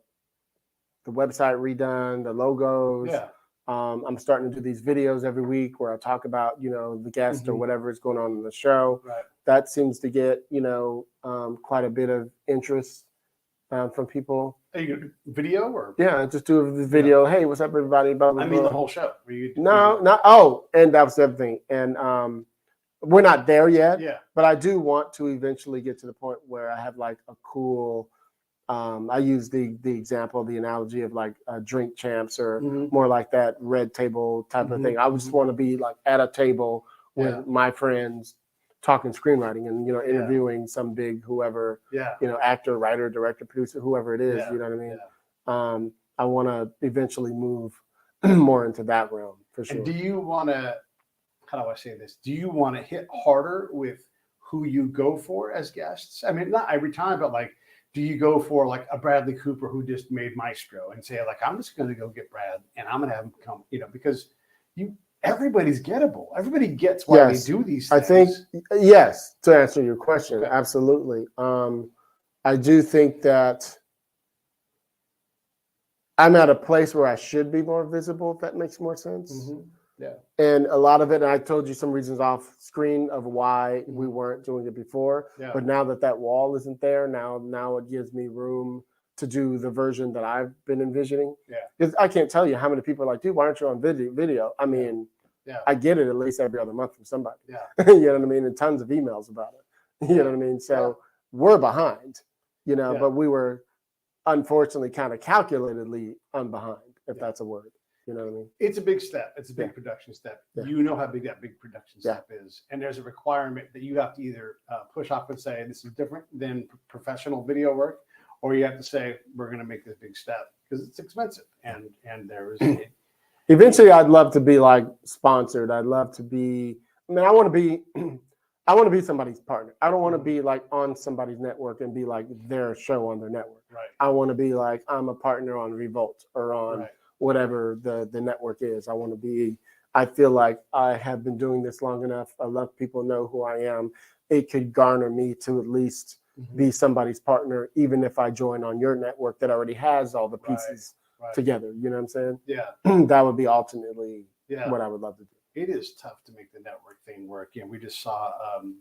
website redone, the logos, I'm starting to do these videos every week where I talk about, the guest or Mhm. whatever is going on in the show. Right. That seems to get, quite a bit of interest from people. Are you gonna do video or? Yeah, I just do the video. Hey, what's up, everybody? Blah, blah, I mean, blah. the whole show. No, not. Oh, and that was the other thing. And we're not there yet. Yeah. But I do want to eventually get to the point where I have like a cool. I use the example, the analogy of like Drink Champs or Mhm. more like that red table type of Mhm. thing. I just want to be like at a table with Yeah. my friends talking screenwriting and Yeah. interviewing some big whoever, Yeah. actor, writer, director, producer, whoever it is. Yeah. You know what I mean? Yeah. I want to eventually move more into that realm for sure. And do you want to? How do I say this? Do you want to hit harder with who you go for as guests? I mean, not every time, but like, do you go for like a Bradley Cooper who just made Maestro and say like, I'm just going to go get Brad and I'm going to have him come, because everybody's gettable. Everybody gets why Yes. they do these I things. think yes, to answer your question, Okay. absolutely. I do think that I'm at a place where I should be more visible, if that makes more sense. Mhm. Yeah. And a lot of it, and I told you some reasons off screen of why we weren't doing it before. Yeah. But now that wall isn't there, now it gives me room to do the version that I've been envisioning. Yeah. Because I can't tell you how many people are like, dude, why aren't you on video? I mean, Yeah. I get it at least every other month from somebody. Yeah. You know what I mean? And tons of emails about it. You know what I mean? So we're behind, Yeah. but we were unfortunately kind of calculatedly unbehind, if that's a word. You know what I mean? It's a big step. It's a big production step. Yeah. You know how big that big production step is. And there's a requirement that you have to either push off and say, this is different than professional video work, or you have to say, we're going to make this big step because it's expensive. And there is. Eventually, I'd love to be like sponsored. I'd love to be, I want to be somebody's partner. I don't want to be like on somebody's network and be like their show on their network. Right. I want to be like, I'm a partner on Revolt or on whatever the network is. I feel like I have been doing this long enough. I love people know who I am. It could garner me to at least be somebody's partner, even if I join on your network that already has all the pieces together. You know what I'm saying? Yeah. That would be ultimately what I would love to do. It is tough to make the network thing work. We just saw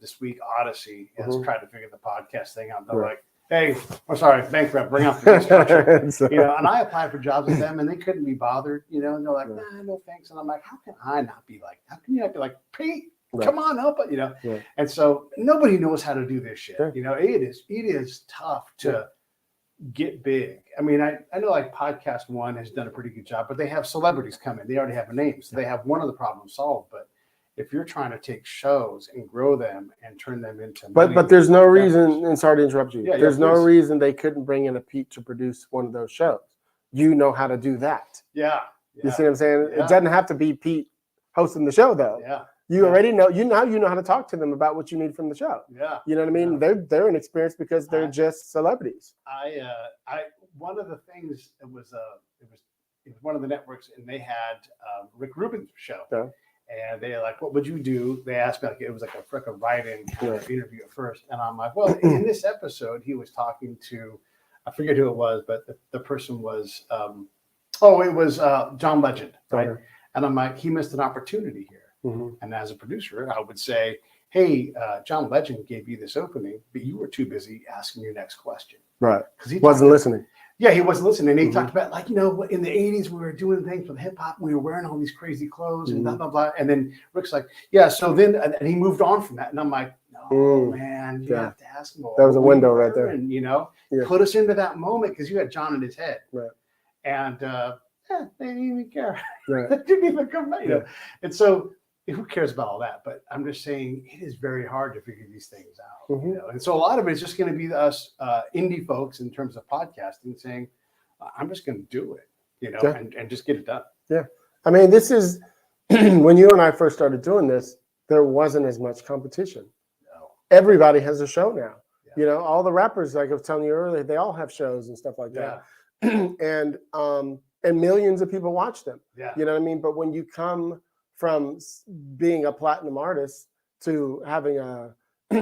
this week Odyssey has tried to figure the podcast thing out. They're like, hey, I'm sorry, bankrupt, bring out the structure. And I applied for jobs with them and they couldn't be bothered, and they're like, nah, no thanks. And I'm like, how can I not be like, how can you not be like, Pete, come on up, And so nobody knows how to do this shit. It is tough to get big. I mean, I know like Podcast One has done a pretty good job, but they have celebrities come in. They already have a name. So they have one of the problems solved. But if you're trying to take shows and grow them and turn them into but there's no reason, and sorry to interrupt you, there's no please. reason they couldn't bring in a Pete to produce one of those shows. You know how to do that. You see what I'm saying? It doesn't have to be Pete hosting the show though. You already know, you know how to talk to them about what you need from the show. You know what I mean? They're inexperienced because they're just celebrities. One of the things, it was one of the networks, and they had Rick Rubin's show. And they're like, what would you do? They asked me, like, it was like a write-in kind of interview at first. And I'm like, well, in this episode, he was talking to, I forget who it was, but the person was, it was John Legend, right? And I'm like, he missed an opportunity here. And as a producer, I would say, hey, John Legend gave you this opening, but you were too busy asking your next question. Right. Because he wasn't listening. Yeah, he wasn't listening. And he talked about, like, in the 80s, we were doing things with hip hop. We were wearing all these crazy clothes and blah, blah, blah. And then Rick's like, yeah, so then, and he moved on from that. And I'm like, no, man, you have to ask him. That was a window right there. And, put us into that moment because you had John in his head. Right. And they didn't even care. Right. They didn't even come back. And so, who cares about all that? But I'm just saying it is very hard to figure these things out. And so a lot of it is just going to be us indie folks in terms of podcasting saying, I'm just going to do it, and just get it done. Yeah. I mean, this is when you and I first started doing this, there wasn't as much competition. No. Everybody has a show now. Yeah. All the rappers, like I was telling you earlier, they all have shows and stuff like that. And millions of people watch them. Yeah. You know what I mean? But when you come from being a platinum artist to having a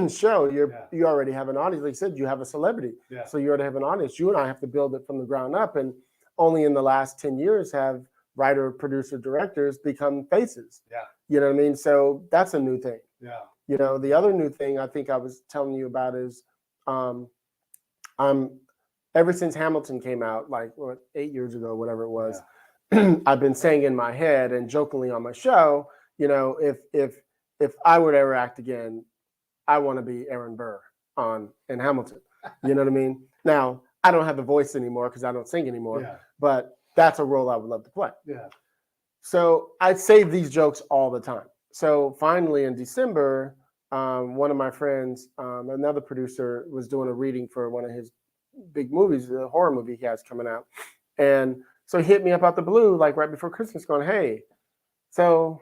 show, you already have an audience. Like I said, you have a celebrity, so you already have an audience. You and I have to build it from the ground up, and only in the last 10 years have writer, producer, directors become faces. Yeah. You know what I mean? So that's a new thing. Yeah. You know, the other new thing I think I was telling you about is I'm ever since Hamilton came out, like 8 years ago, whatever it was, I've been saying in my head and jokingly on my show, you know, if I would ever act again, I want to be Aaron Burr in Hamilton. You know what I mean? Now, I don't have the voice anymore because I don't sing anymore, but that's a role I would love to play. Yeah. So I say these jokes all the time. So finally in December, one of my friends, another producer, was doing a reading for one of his big movies, the horror movie he has coming out. And so he hit me up out the blue, like right before Christmas, going, "Hey, so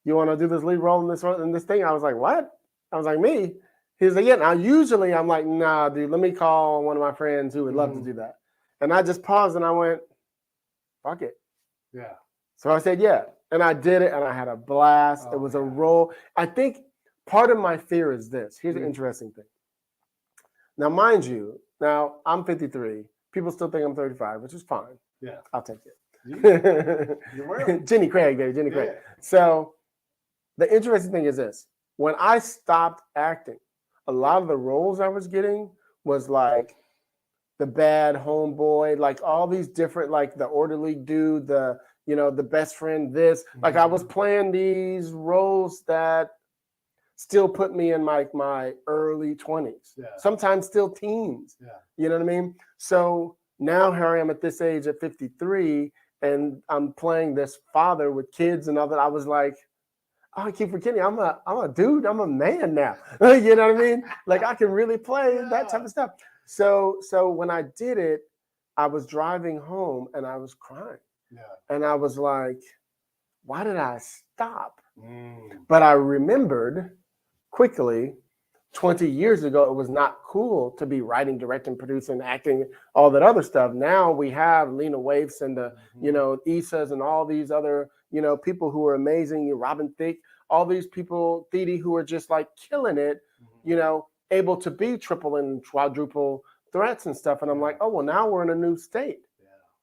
you want to do this lead role in this thing?" I was like, "What?" I was like, "Me?" He was like, "Yeah." Now, usually I'm like, "Nah, dude, let me call one of my friends who would love to do that." And I just paused and I went, "Fuck it." Yeah. So I said, "Yeah." And I did it and I had a blast. It was a role. I think part of my fear is this. Here's an interesting thing. Now, mind you, now I'm 53. People still think I'm 35, which is fine. Yeah. I'll take it. You're wearing Jenny Craig, baby, Jenny Craig. So the interesting thing is this. When I stopped acting, a lot of the roles I was getting was like the bad homeboy, like all these different, like the orderly dude, the best friend, this. Like I was playing these roles that still put me in my early 20s, sometimes still teens. You know what I mean? So now here I am at this age at 53, and I'm playing this father with kids and all that. I was like, oh, I keep forgetting I'm a dude, I'm a man now. You know what I mean? Like I can really play that type of stuff. So when I did it, I was driving home and I was crying. And I was like, why did I stop? But I remembered quickly 20 years ago, it was not cool to be writing, directing, producing, acting, all that other stuff. Now we have Lena Waithe and the, Isas and all these other, people who are amazing, Robin Thicke, all these people, Thede, who are just like killing it, able to be triple and quadruple threats and stuff. And I'm like, oh, well, now we're in a new state.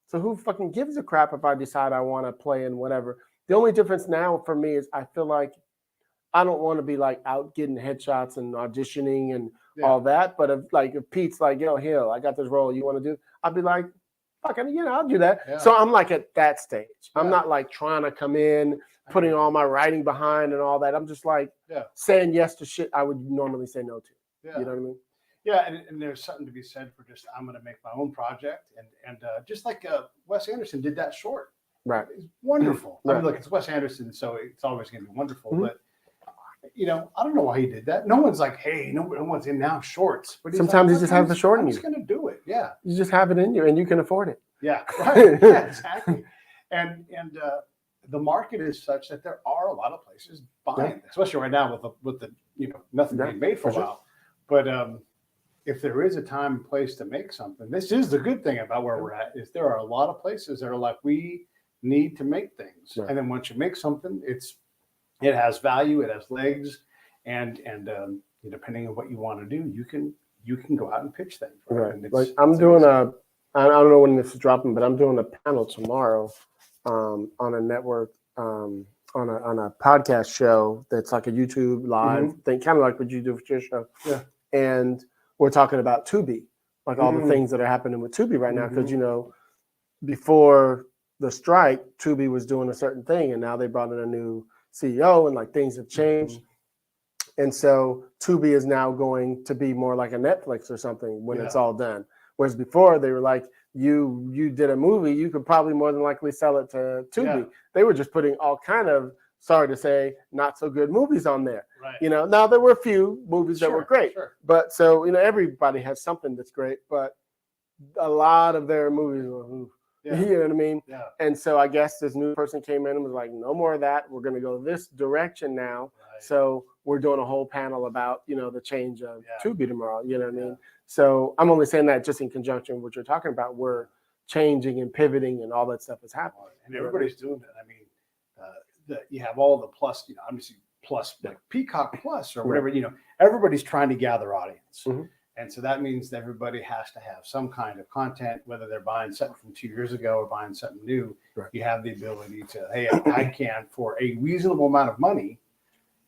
So who fucking gives a crap if I decide I want to play in whatever? The only difference now for me is I feel like I don't want to be like out getting headshots and auditioning and all that. But if Pete's like, yo, Hill, I got this role you want to do, I'll be like, fuck it, I'll do that. So I'm like at that stage. I'm not like trying to come in, putting all my writing behind and all that. I'm just like saying yes to shit I would normally say no to. You know what I mean? Yeah, and there's something to be said for just, I'm going to make my own project. And just like Wes Anderson did that short. Right. It's wonderful. I mean, look, it's Wes Anderson, so it's always going to be wonderful. But, I don't know why he did that. No one's like, hey, no one's in now shorts. But sometimes you just have the short in you. I'm just going to do it. Yeah. You just have it in you and you can afford it. Yeah, right. Yeah, exactly. And the market is such that there are a lot of places buying, especially right now with the nothing being made for a while. But if there is a time and place to make something, this is the good thing about where we're at, is there are a lot of places that are like, we need to make things. And then once you make something, it has value, it has legs, and depending on what you want to do, you can go out and pitch things. Right. And like I'm doing I don't know when this is dropping, but I'm doing a panel tomorrow on a network, on a podcast show that's like a YouTube live thing, kind of like what you do for your show. Yeah. And we're talking about Tubi, like all the things that are happening with Tubi right now, because before the strike, Tubi was doing a certain thing, and now they brought in a new CEO, and like things have changed. And so Tubi is now going to be more like a Netflix or something when it's all done. Whereas before they were like, you did a movie, you could probably more than likely sell it to Tubi. They were just putting all kind of, sorry to say, not so good movies on there. Right. Now there were a few movies that were great, but so everybody has something that's great, but a lot of their movies were, you know what I mean? Yeah. And so I guess this new person came in and was like, no more of that. We're going to go this direction now. Right. So we're doing a whole panel about, the change of Tubi tomorrow. You know what I mean? So I'm only saying that just in conjunction with what you're talking about. We're changing and pivoting and all that stuff is happening. And everybody's doing that. I mean, you have all the plus, obviously plus like Peacock Plus or whatever, everybody's trying to gather audience. And so that means that everybody has to have some kind of content, whether they're buying something from 2 years ago or buying something new. Right. You have the ability to, hey, I can, for a reasonable amount of money,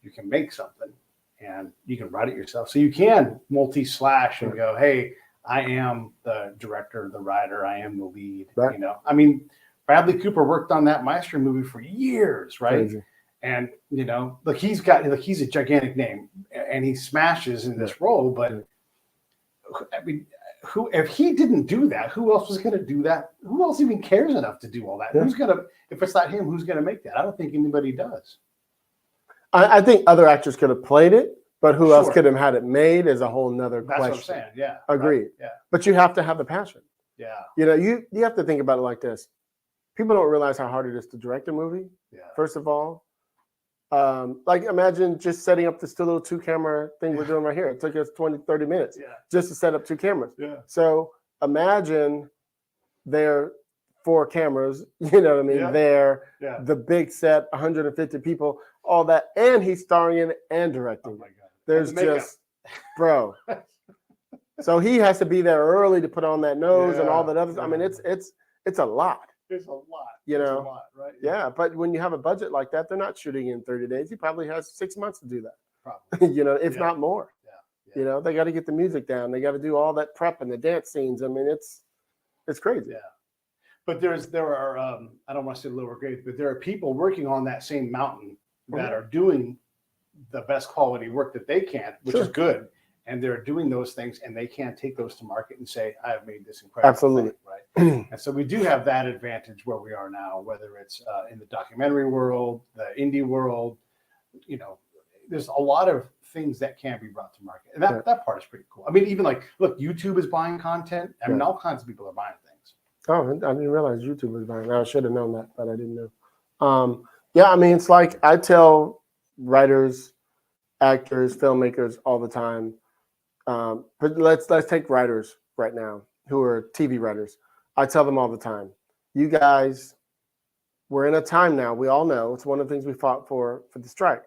you can make something and you can write it yourself. So you can multi-slash and go, hey, I am the director, the writer, I am the lead. Right. You know, I mean, Bradley Cooper worked on that Maestro movie for years, right? Crazy. And you know, look, he's a gigantic name, and he smashes in this role. But I mean, if he didn't do that, who else was going to do that? Who else even cares enough to do all that? Yeah. Who's gonna? If it's not him, who's going to make that? I don't think anybody does. I think other actors could have played it, but who else could have had it made is a whole nother question. That's what I'm saying. Yeah. Agreed. Right? Yeah. But you have to have the passion. Yeah. You know, you have to think about it like this. People don't realize how hard it is to direct a movie. Yeah. First of all, like imagine just setting up this little 2-camera thing we're doing right here. It took us 20, 30 minutes just to set up 2 cameras. Yeah. So imagine there are 4 cameras, you know what I mean? Yeah. There, Yeah. the big set, 150 people, all that, and he's starring in it and directing. Oh my God. There's And the makeup. just, bro. So he has to be there early to put on that nose and all that other. I mean, it's a lot. It's a lot. You know, it's a lot, right? Yeah, but when you have a budget like that, they're not shooting in 30 days. He probably has 6 months to do that. Probably. You know, if not more. Yeah. You know, they got to get the music down. They got to do all that prep and the dance scenes. I mean, it's crazy. Yeah. But there are I don't want to say lower grades, but there are people working on that same mountain that are doing the best quality work that they can, which is good. And they're doing those things, and they can't take those to market and say, "I have made this incredible." Absolutely. Thing, right. And so we do have that advantage where we are now, whether it's in the documentary world, the indie world. You know, there's a lot of things that can be brought to market, and that part is pretty cool. I mean, even like, look, YouTube is buying content. I mean, all kinds of people are buying things. Oh, I didn't realize YouTube was buying. I should have known that, but I didn't know. Yeah, I mean, it's like I tell writers, actors, filmmakers all the time. But let's take writers right now who are TV writers. I tell them all the time, you guys, we're in a time now. We all know it's one of the things we fought for the strike.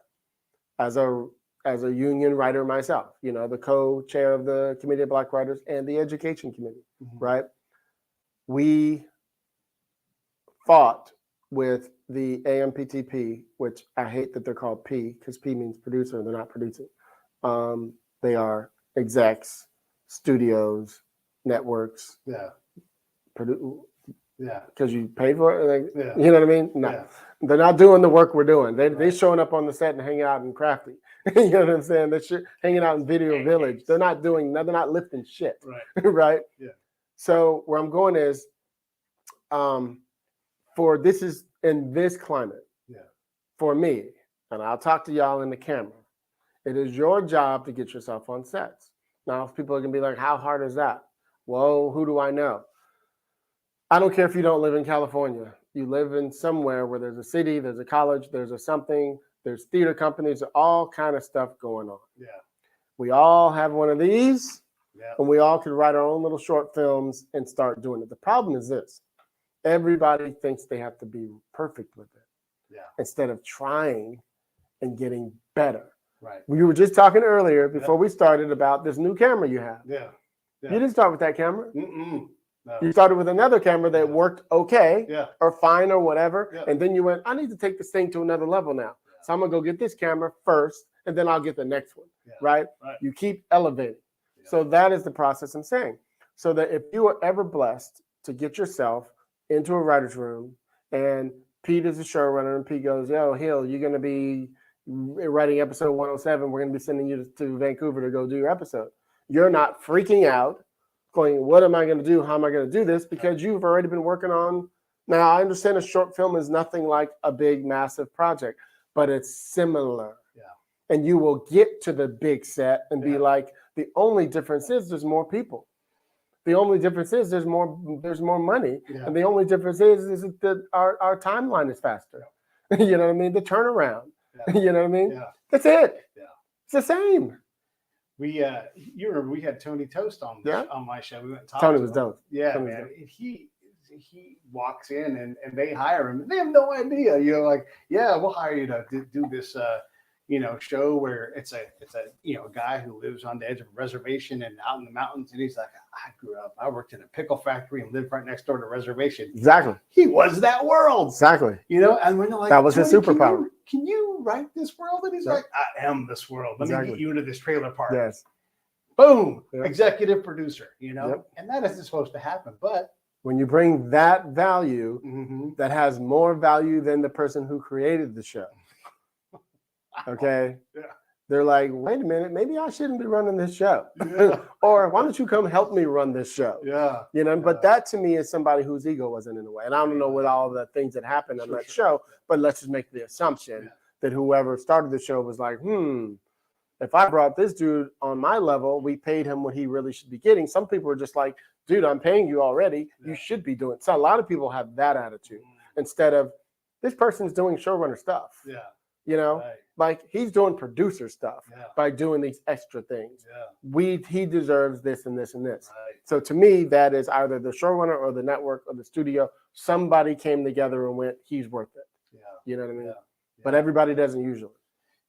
As a union writer myself, you know, the co-chair of the Committee of Black Writers and the Education Committee, right? We fought with the AMPTP, which I hate that they're called P because P means producer and they're not producing. They are execs, studios, networks. Yeah. Because you paid for it. Yeah. You know what I mean? No, they're not doing the work we're doing. They're showing up on the set and hanging out in Crafty. You know what I'm saying? They're hanging out in Video Village. They're not lifting shit. Right. Right. Yeah. So where I'm going is, this is in this climate. Yeah. For me, and I'll talk to y'all in the camera. It is your job to get yourself on sets. Now, if people are gonna be like, "How hard is that?" Well, who do I know? I don't care if you don't live in California. You live in somewhere where there's a city, there's a college, there's a something, there's theater companies, all kind of stuff going on. Yeah. We all have one of these, yeah. And we all could write our own little short films and start doing it. The problem is this: everybody thinks they have to be perfect with it, instead of trying and getting better. Right. We were just talking earlier before we started about this new camera you have. Yeah. You didn't start with that camera. No. You started with another camera that worked okay or fine or whatever. And then you went, I need to take this thing to another level now. So I'm going to go get this camera first, and then I'll get the next one, right? You keep elevating. So that is the process I'm saying. So that if you are ever blessed to get yourself into a writer's room, and Pete is a showrunner, and Pete goes, "Yo, Hill, you're going to be writing episode 107. We're going to be sending you to Vancouver to go do your episode." You're not freaking out, going, "What am I going to do? How am I going to do this?" Because you've already been working on. Now, I understand a short film is nothing like a big, massive project, but it's similar. Yeah. And you will get to the big set and be like, the only difference is there's more people. The only difference is there's more money. Yeah. And the only difference is that our timeline is faster. You know what I mean? The turnaround. Yeah. You know what I mean? Yeah. That's it. Yeah. It's the same. You remember we had Tony Toast on my show. We went and talked Tony to was him. dope. Yeah, Tony man. He walks in and they hire him. They have no idea. You're like, yeah, we'll hire you to do this show where it's a guy who lives on the edge of a reservation and out in the mountains, and he's like, I worked in a pickle factory and lived right next door to a reservation. Exactly. He was that world. Exactly. And when they're like, that was his superpower. Can you write this world? And he's like, I am this world. Let me get you into this trailer park. Yes. Boom. Yep. Executive producer, and that isn't supposed to happen. But when you bring that value that has more value than the person who created the show, okay, they're like, wait a minute, maybe I shouldn't be running this show. Or why don't you come help me run this show? But that to me is somebody whose ego wasn't in the way. And I don't know what all the things that happened on that show, but let's just make the assumption that whoever started the show was like, if I brought this dude on my level, we paid him what he really should be getting. Some people are just like, dude, I'm paying you already. You should be doing. So a lot of people have that attitude instead of this person's doing showrunner stuff. Like he's doing producer stuff by doing these extra things. He deserves this and this and this. So to me, that is either the showrunner or the network or the studio. Somebody came together and went, he's worth it. You know what I mean? But everybody doesn't usually.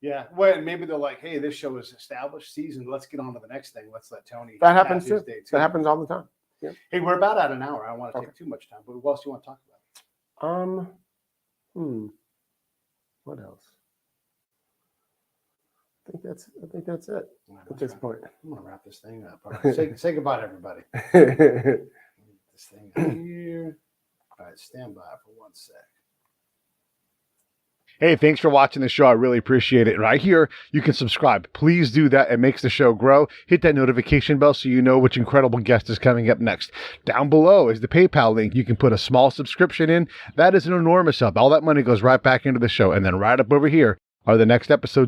Yeah. Well, maybe they're like, hey, this show is established season. Let's get on to the next thing. Let's let Tony. That happens too. That happens all the time. Yeah. Hey, we're about at an hour. I don't want to take too much time, but what else do you want to talk about? What else? I think that's it at this point. I'm gonna wrap this thing up. All right, say goodbye to everybody. This thing here. All right, stand by for 1 sec. Hey, thanks for watching the show. I really appreciate it. Right here, you can subscribe. Please do that. It makes the show grow. Hit that notification bell so you know which incredible guest is coming up next. Down below is the PayPal link. You can put a small subscription in. That is an enormous help. All that money goes right back into the show. And then right up over here are the next episodes